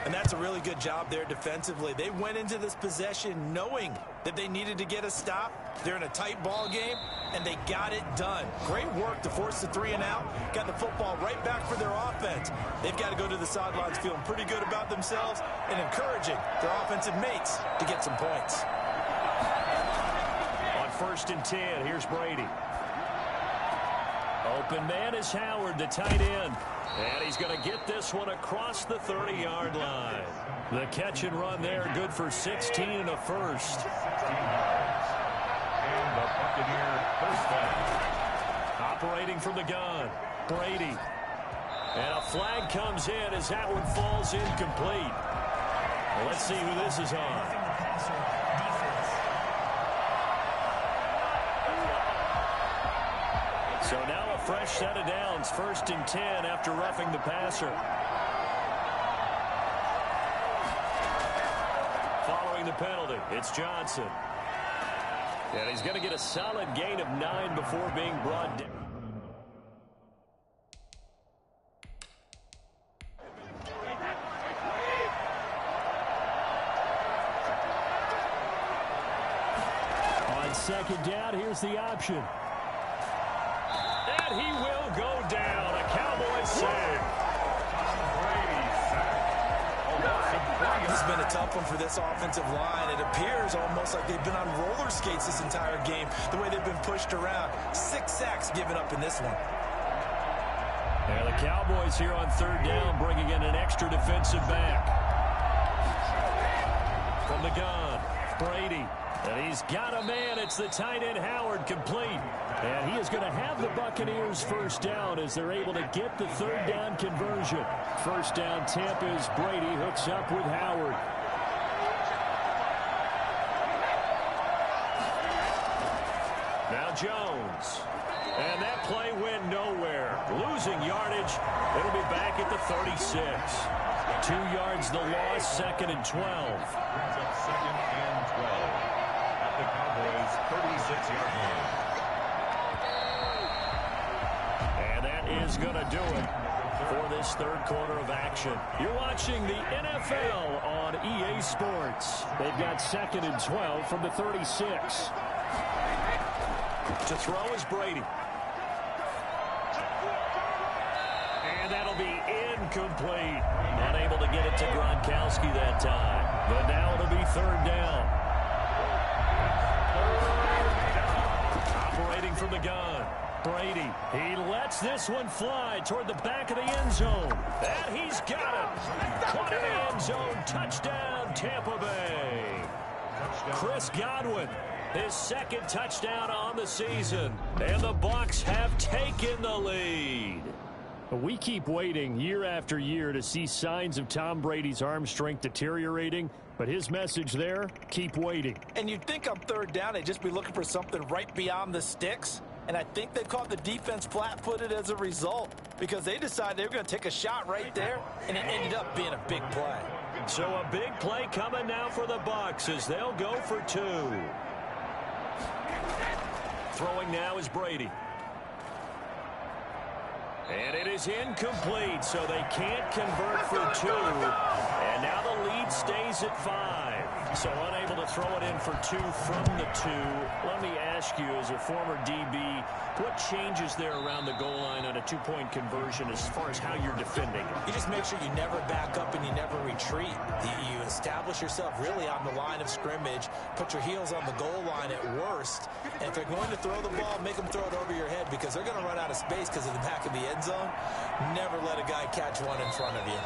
And that's a really good job there defensively. They went into this possession knowing that they needed to get a stop. They're in a tight ball game, and they got it done. Great work to force the 3 and out. Got the football right back for their offense. They've got to go to the sidelines feeling pretty good about themselves and encouraging their offensive mates to get some points. On 1st and 10, here's Brady. Open man is Howard, the tight end. And he's going to get this one across the 30-yard line. The catch and run there, good for 16 and a first. 16 yards. And the Buccaneer first down. Operating from the gun, Brady. And a flag comes in as that one falls incomplete. Well, let's see who this is on. Roughing the passer, defense. So now a fresh set of downs, 1st and 10 after roughing the passer. Following the penalty, it's Johnson. And he's going to get a solid gain of 9 before being brought down. On second down, here's the option. And he will go down. A Cowboys sack. This has been a tough one for this offensive line. It appears almost like they've been on roller skates this entire game, the way they've been pushed around. 6 sacks given up in this one. And the Cowboys here on 3rd down, bringing in an extra defensive back. From the gun, Brady. And he's got a man. It's the tight end, Howard, complete. And he is going to have the Buccaneers first down as they're able to get the 3rd down conversion. First down, Tampa's Brady hooks up with Howard. Now Jones. And that play went nowhere. Losing yardage. It'll be back at the 36. 2 yards the loss, 2nd and 12. Brings up 2nd and 12. At the Cowboys' 36-yard line. And that is going to do it for this 3rd quarter of action. You're watching the NFL on EA Sports. They've got 2nd and 12 from the 36. To throw is Brady. And that'll be incomplete. Unable to get it to Gronkowski that time. But now it'll be 3rd down. Operating from the gun, Brady. He lets this one fly toward the back of the end zone. And he's got it. Caught in the end zone. Touchdown, Tampa Bay. Chris Godwin, his 2nd touchdown on the season. And the Bucs have taken the lead. We keep waiting year after year to see signs of Tom Brady's arm strength deteriorating. But his message there, keep waiting. And you'd think on 3rd down, they'd just be looking for something right beyond the sticks. And I think they caught the defense flat-footed as a result, because they decided they were going to take a shot right there, and it ended up being a big play. So a big play coming now for the Bucs as they'll go for 2. Throwing now is Brady. And it is incomplete, so they can't convert for 2. And now the lead stays at 5. So unable to throw it in for 2 from the 2. Let me ask you, as a former DB, what changes there around the goal line on a 2-point conversion as far as how you're defending? You just make sure you never back up and you never retreat. You establish yourself really on the line of scrimmage, put your heels on the goal line at worst, and if they're going to throw the ball, make them throw it over your head because they're going to run out of space because of the back of the end zone. Never let a guy catch one in front of you.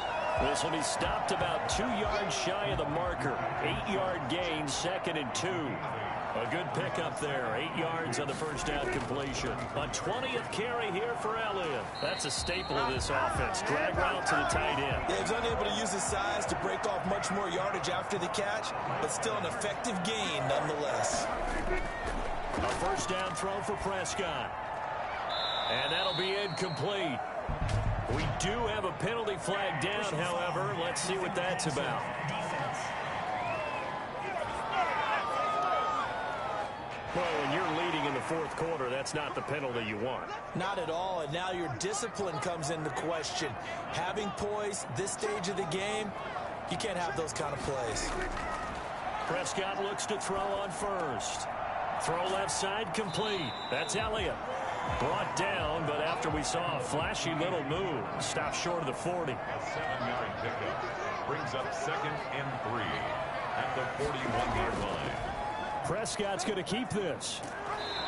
This will be stopped about 2 yards shy of the marker. 8-yard gain, 2nd and 2. A good pickup there. 8 yards on the first down completion. A 20th carry here for Elliott. That's a staple of this offense. Drag route to the tight end. Yeah, he's unable to use his size to break off much more yardage after the catch, but still an effective gain nonetheless. A first down throw for Prescott. And that'll be incomplete. We do have a penalty flag down, however. Let's see what that's about. Well, when you're leading in the 4th quarter, that's not the penalty you want. Not at all, and now your discipline comes into question. Having poise this stage of the game, you can't have those kind of plays. Prescott looks to throw on first. Throw left side complete. That's Elliott. Brought down, but after we saw a flashy little move, stopped short of the 40. A 7-yard pickup brings up 2nd and 3 at the 41-yard line. Prescott's going to keep this.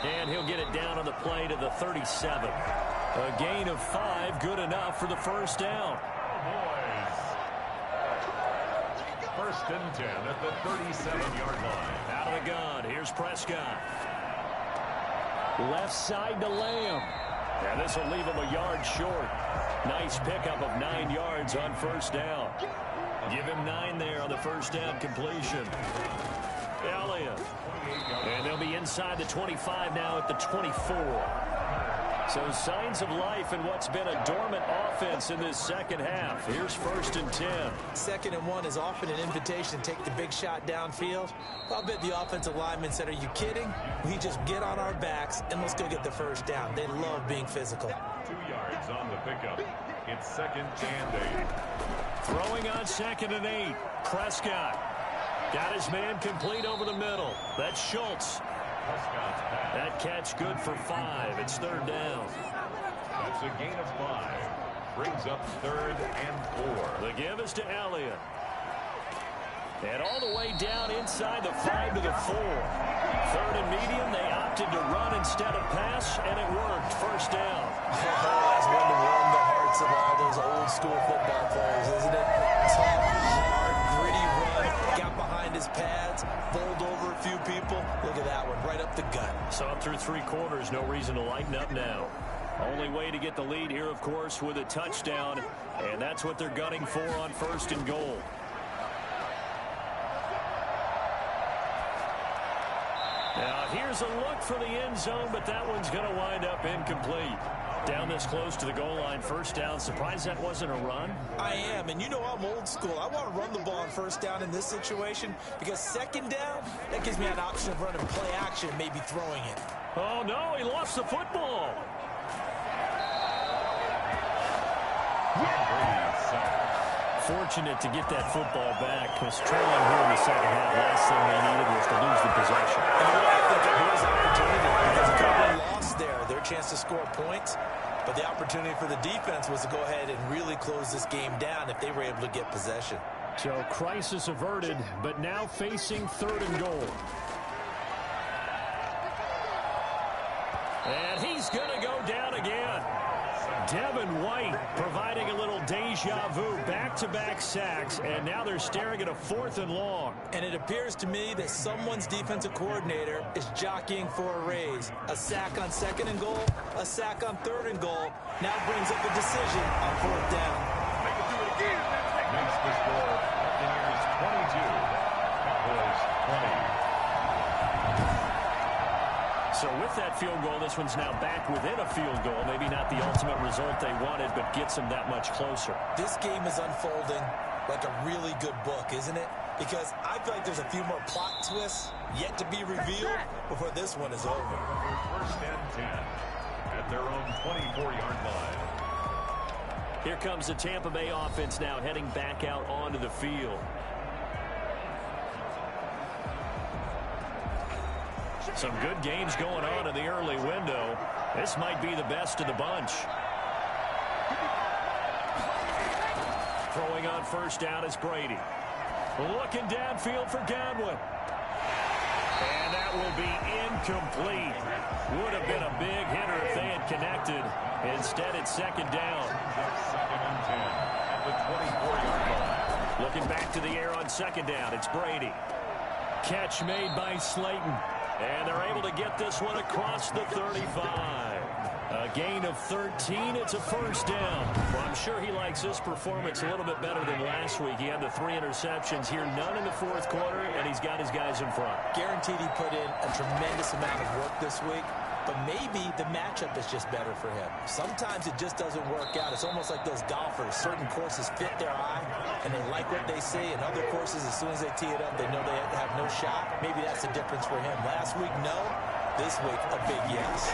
And he'll get it down on the play to the 37. A gain of 5, good enough for the first down. Cowboys. 1st and 10 at the 37-yard line. Out of the gun, here's Prescott. Left side to Lamb. And this will leave him a yard short. Nice pickup of 9 yards on first down. Give him 9 there on the first down completion. Elliott. And they'll be inside the 25 now at the 24. So signs of life in what's been a dormant offense in this second half. Here's 1st and 10. 2nd and 1 is often an invitation to take the big shot downfield. I'll bet the offensive lineman said, are you kidding? We just get on our backs and let's go get the first down. They love being physical. 2 yards on the pickup. It's 2nd and 8. Throwing on 2nd and 8. Prescott. Got his man complete over the middle. That's Schultz. That catch good for 5. It's 3rd down. That's a gain of 5. Brings up 3rd and 4. The give is to Elliott. And all the way down inside the 5 to the 4. 3rd and medium. They opted to run instead of pass, and it worked. First down. That's one to warm the hearts of all those old school football players, isn't it? Tough, hard, gritty run. Got behind his pads, bowled over a few people. Look at that one, right up the gut. So through 3 quarters, no reason to lighten up now. Only way to get the lead here, of course, with a touchdown, and that's what they're gunning for on 1st and goal. Now, here's a look for the end zone, but that one's going to wind up incomplete. Down this close to the goal line, first down. Surprised that wasn't a run? I am, and you know I'm old school. I want to run the ball on first down in this situation because 2nd down, that gives me an option of running play action, maybe throwing it. Oh, no, he lost the football. Fortunate to get that football back. Was trailing here in the second half. Last thing they needed was to lose the possession. And I think that here's opportunity because a couple lost there. Their chance to score points. But the opportunity for the defense was to go ahead and really close this game down if they were able to get possession. So crisis averted, but now facing 3rd and goal. And he's going to go down again. Devin White providing a little deja vu, back-to-back sacks, and now they're staring at a 4th and long. And it appears to me that someone's defensive coordinator is jockeying for a raise. A sack on 2nd and goal, a sack on 3rd and goal, now brings up a decision on 4th down. They can do it again. Makes the score Buccaneers 22, Cowboys 20. So with that field goal, this one's now back within a field goal. Maybe not the ultimate result they wanted, but gets them that much closer. This game is unfolding like a really good book, isn't it? Because I feel like there's a few more plot twists yet to be revealed before this one is over. First and 10 at their own 24-yard line. Here comes the Tampa Bay offense now heading back out onto the field. Some good games going on in the early window. This might be the best of the bunch. Throwing on first down is Brady. Looking downfield for Godwin. And that will be incomplete. Would have been a big hitter if they had connected. Instead, it's second down. Second and 10 at the 24-yard line. Looking back to the air on second down, it's Brady. Catch made by Slayton. And they're able to get this one across the 35. A gain of 13. It's a first down. Well, I'm sure he likes this performance a little bit better than last week. He had the 3 interceptions here, none in the fourth quarter, and he's got his guys in front. Guaranteed he put in a tremendous amount of work this week, but maybe the matchup is just better for him. Sometimes it just doesn't work out. It's almost like those golfers. Certain courses fit their eye, and they like what they see, and other courses, as soon as they tee it up, they know they have no shot. Maybe that's the difference for him. Last week, no. This week, a big yes.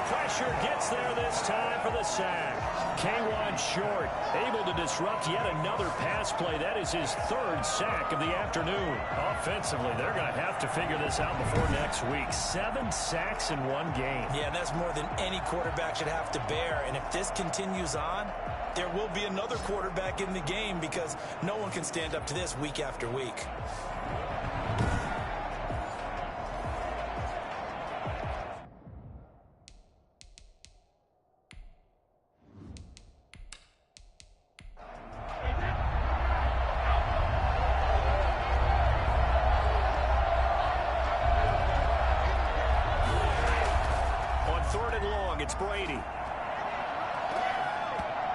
Pressure gets there this time for the sack. Kwan Short able to disrupt yet another pass play. That is his 3rd sack of the afternoon. Offensively, they're going to have to figure this out before next week. 7 sacks in one game. Yeah, and that's more than any quarterback should have to bear. And if this continues on, there will be another quarterback in the game because no one can stand up to this week after week. It's Brady.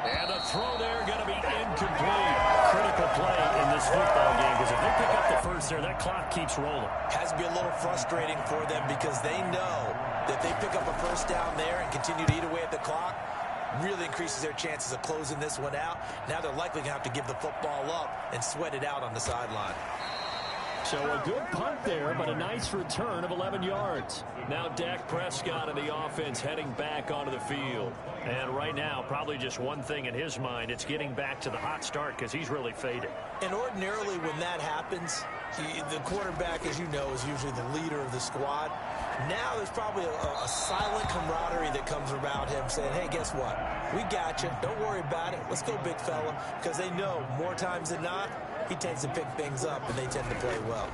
And the throw there going to be incomplete. Critical play in this football game because if they pick up the first there, that clock keeps rolling. Has to be a little frustrating for them because they know that they pick up a first down there and continue to eat away at the clock, really increases their chances of closing this one out. Now they're likely going to have to give the football up and sweat it out on the sideline. So a good punt there, but a nice return of 11 yards. Now Dak Prescott and the offense heading back onto the field. And right now, probably just one thing in his mind, it's getting back to the hot start because he's really faded. And ordinarily when that happens, the quarterback, as you know, is usually the leader of the squad. Now there's probably a silent camaraderie that comes around him saying, hey, guess what? We got you. Don't worry about it. Let's go, big fella. Because they know more times than not, he tends to pick things up, and they tend to play well.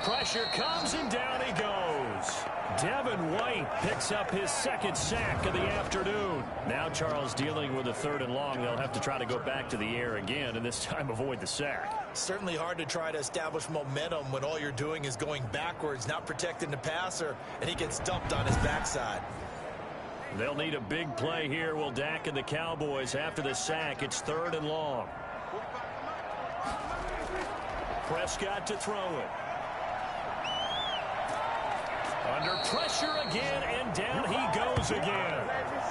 Pressure comes, and down he goes. Devin White picks up his 2nd sack of the afternoon. Now Charles dealing with a 3rd and long. They'll have to try to go back to the air again, and this time avoid the sack. Certainly hard to try to establish momentum when all you're doing is going backwards, not protecting the passer, and he gets dumped on his backside. They'll need a big play here, will Dak and the Cowboys. After the sack, it's 3rd and long. Prescott to throw it. Under pressure again, and down he goes again.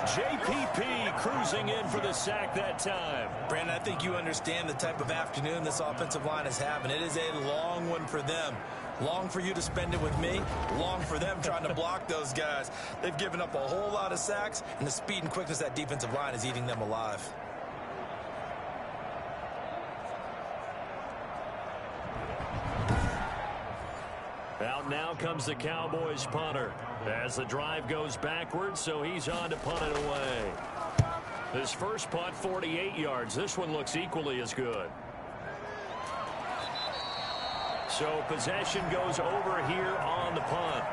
JPP cruising in for the sack that time. Brandon, I think you understand the type of afternoon this offensive line is having. It is a long one for them. Long for you to spend it with me. Long for them trying to block those guys. They've given up a whole lot of sacks, and the speed and quickness of that defensive line is eating them alive. Out now comes the Cowboys punter as the drive goes backwards, so he's on to punt it away. His first punt, 48 yards. This one looks equally as good. So possession goes over here on the punt.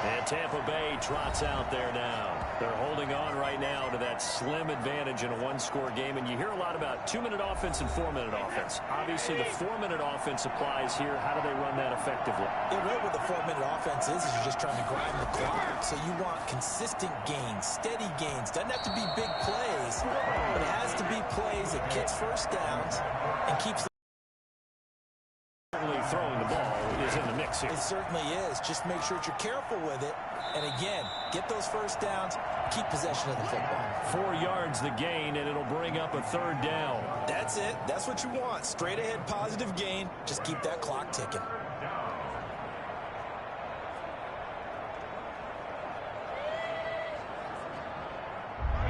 And Tampa Bay trots out there now. They're holding on right now to that slim advantage in a one-score game. And you hear a lot about 2-minute offense and 4-minute offense. Obviously, the 4-minute offense applies here. How do they run that effectively? Yeah, really what the 4-minute offense is you're just trying to grind the clock. So you want consistent gains, steady gains. Doesn't have to be big plays, but it has to be plays that gets first downs and keeps throwing the ball is in the mix here. It certainly is. Just make sure that you're careful with it. And again, get those first downs, keep possession of the football. 4 yards the gain, and it'll bring up a 3rd down. That's it. That's what you want. Straight ahead positive gain. Just keep that clock ticking.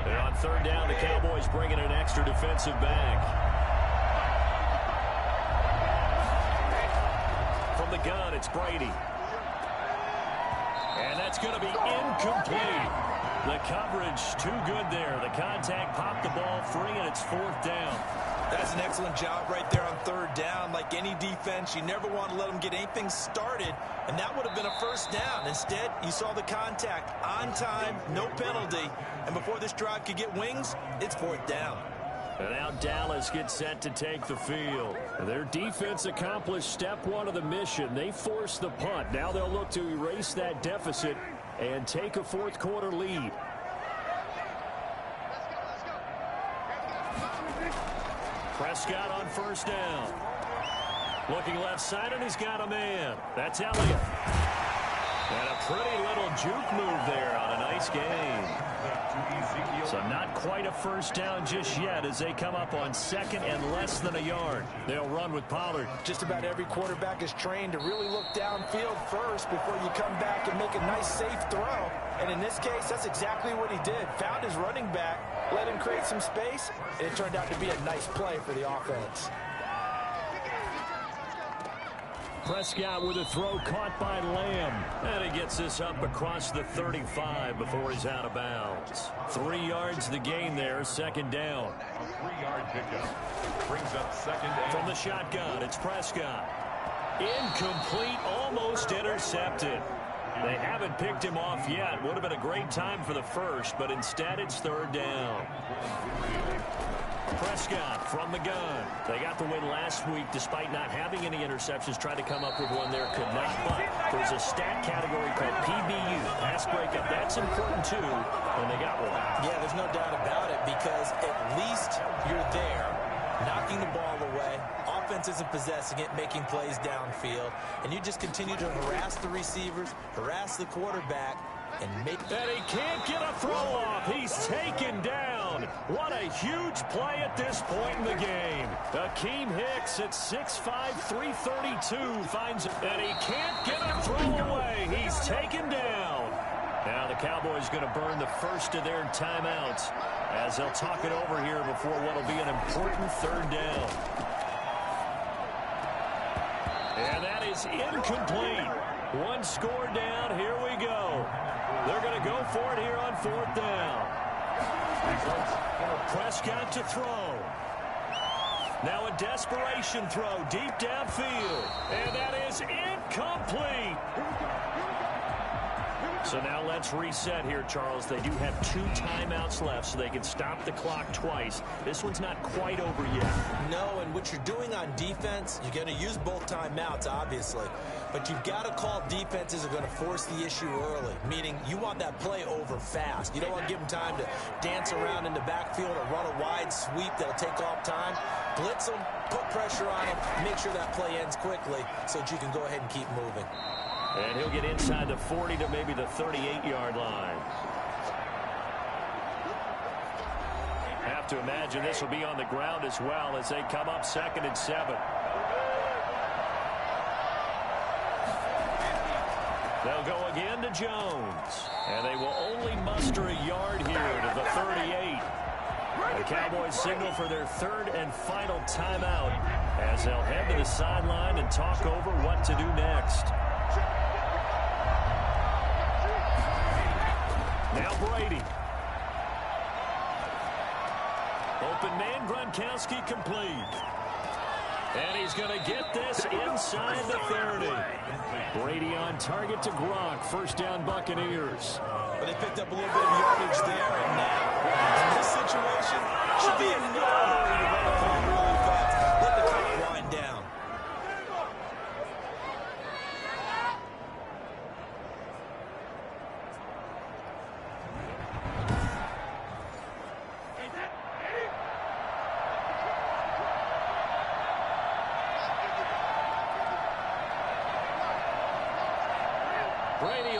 And on 3rd down, the Cowboys bringing an extra defensive back. From the gun, it's Brady. And that's going to be incomplete. The coverage too good there. The contact popped the ball free, and it's 4th down. That's an excellent job right there on 3rd down. Like any defense, you never want to let them get anything started, and that would have been a 1st down. Instead, you saw the contact on time, no penalty, and before this drive could get wings, it's 4th down. And now Dallas gets set to take the field. Their defense accomplished step 1 of the mission. They forced the punt. Now they'll look to erase that deficit and take a 4th quarter lead. Prescott on 1st down. Looking left side, and he's got a man. That's Elliott. And a pretty little juke move there on a nice game. So not quite a 1st down just yet as they come up on 2nd and less than a yard. They'll run with Pollard. Just about every quarterback is trained to really look downfield first before you come back and make a nice, safe throw. And in this case, that's exactly what he did. Found his running back, let him create some space, and it turned out to be a nice play for the offense. Prescott with a throw caught by Lamb. And he gets this up across the 35 before he's out of bounds. 3 yards the gain there, 2nd down. A 3-yard pickup brings up 2nd down. From the shotgun, it's Prescott. Incomplete, almost intercepted. They haven't picked him off yet. Would have been a great time for the 1st, but instead it's 3rd down. Prescott from the gun. They got the win last week despite not having any interceptions. Tried to come up with one there, could not. But there's a stat category called PBU, pass breakup. That's important too, and they got one. Yeah, there's no doubt about it because at least you're there, knocking the ball away. Offense isn't possessing it, making plays downfield. And you just continue to harass the receivers, harass the quarterback, and make... And he can't get a throw off. He's taken down. What a huge play at this point in the game. Akeem Hicks at 6'5", 332 finds it. And he can't get a throw away. He's taken down. Now the Cowboys going to burn the 1st of their timeouts as they'll talk it over here before what will be an important 3rd down. And that is incomplete. 1 score down. Here we go. They're going to go for it here on 4th down. Prescott to throw. Now a desperation throw deep downfield. And that is incomplete. So now let's reset here, Charles. They do have 2 timeouts left, so they can stop the clock twice. This one's not quite over yet. No, and what you're doing on defense, you're going to use both timeouts, obviously. But you've got to call defenses that are going to force the issue early, meaning you want that play over fast. You don't want to give them time to dance around in the backfield or run a wide sweep that'll take off time. Blitz them, put pressure on them, make sure that play ends quickly so that you can go ahead and keep moving. And he'll get inside the 40 to maybe the 38-yard line. Have to imagine this will be on the ground as well as they come up 2nd and 7. They'll go again to Jones. And they will only muster a yard here to the 38. The Cowboys signal for their 3rd and final timeout as they'll head to the sideline and talk over what to do next. Now Brady. Open man, Gronkowski complete. And he's going to get this inside the 30. Brady on target to Gronk. 1st down Buccaneers. But they picked up a little bit of yardage there, and now in this situation, should be in no hurry to run the ball really fast. Let the clock wind down.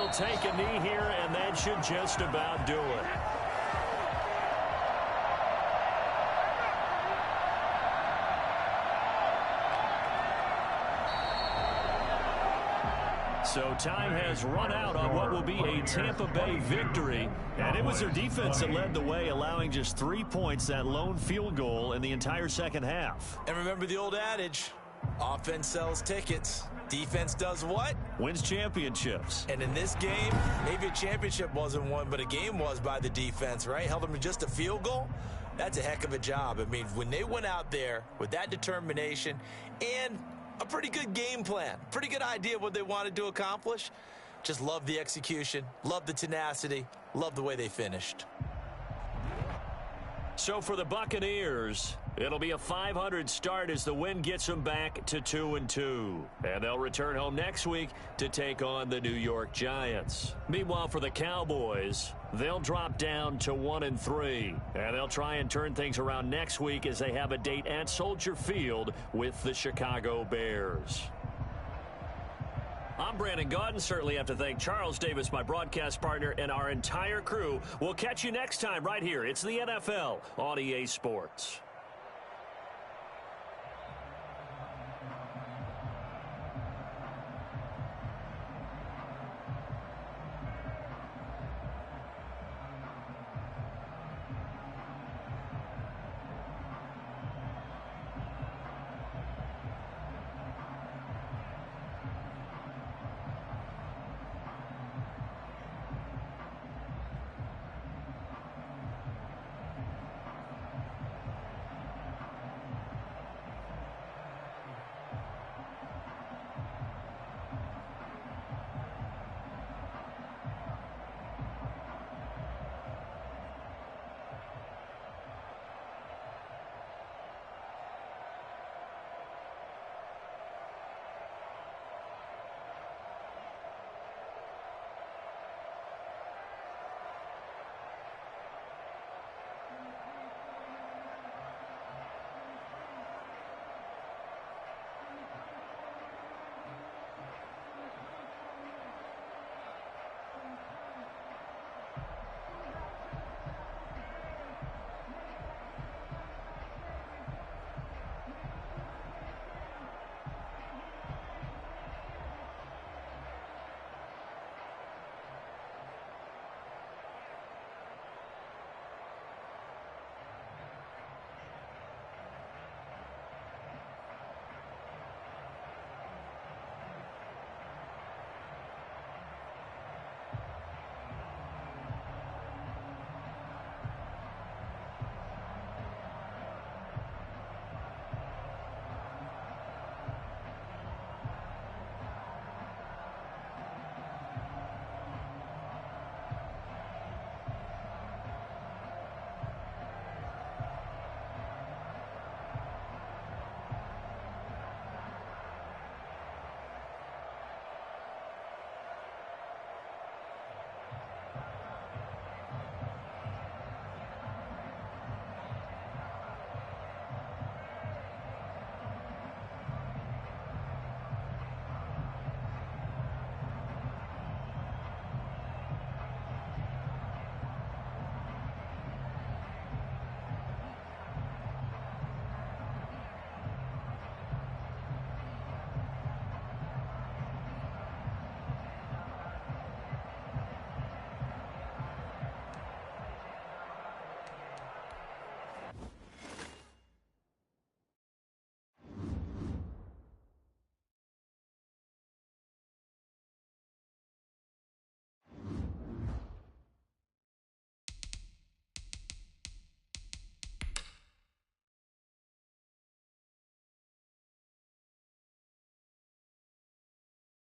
He'll take a knee here, and that should just about do it. So time has run out on what will be a Tampa Bay victory. And it was their defense that led the way, allowing just 3 points, that lone field goal in the entire second half. And remember the old adage, offense sells tickets. Defense does what? Wins championships. And in this game, maybe a championship wasn't won, but a game was by the defense, right? Held them to just a field goal. That's a heck of a job. I mean, when they went out there with that determination and a pretty good game plan, pretty good idea of what they wanted to accomplish. Just love the execution, love the tenacity, love the way they finished. So for the Buccaneers, it'll be a .500 start as the win gets them back to 2-2. And they'll return home next week to take on the New York Giants. Meanwhile, for the Cowboys, they'll drop down to 1-3. And they'll try and turn things around next week as they have a date at Soldier Field with the Chicago Bears. I'm Brandon Gaudin. Certainly have to thank Charles Davis, my broadcast partner, and our entire crew. We'll catch you next time right here. It's the NFL on EA Sports.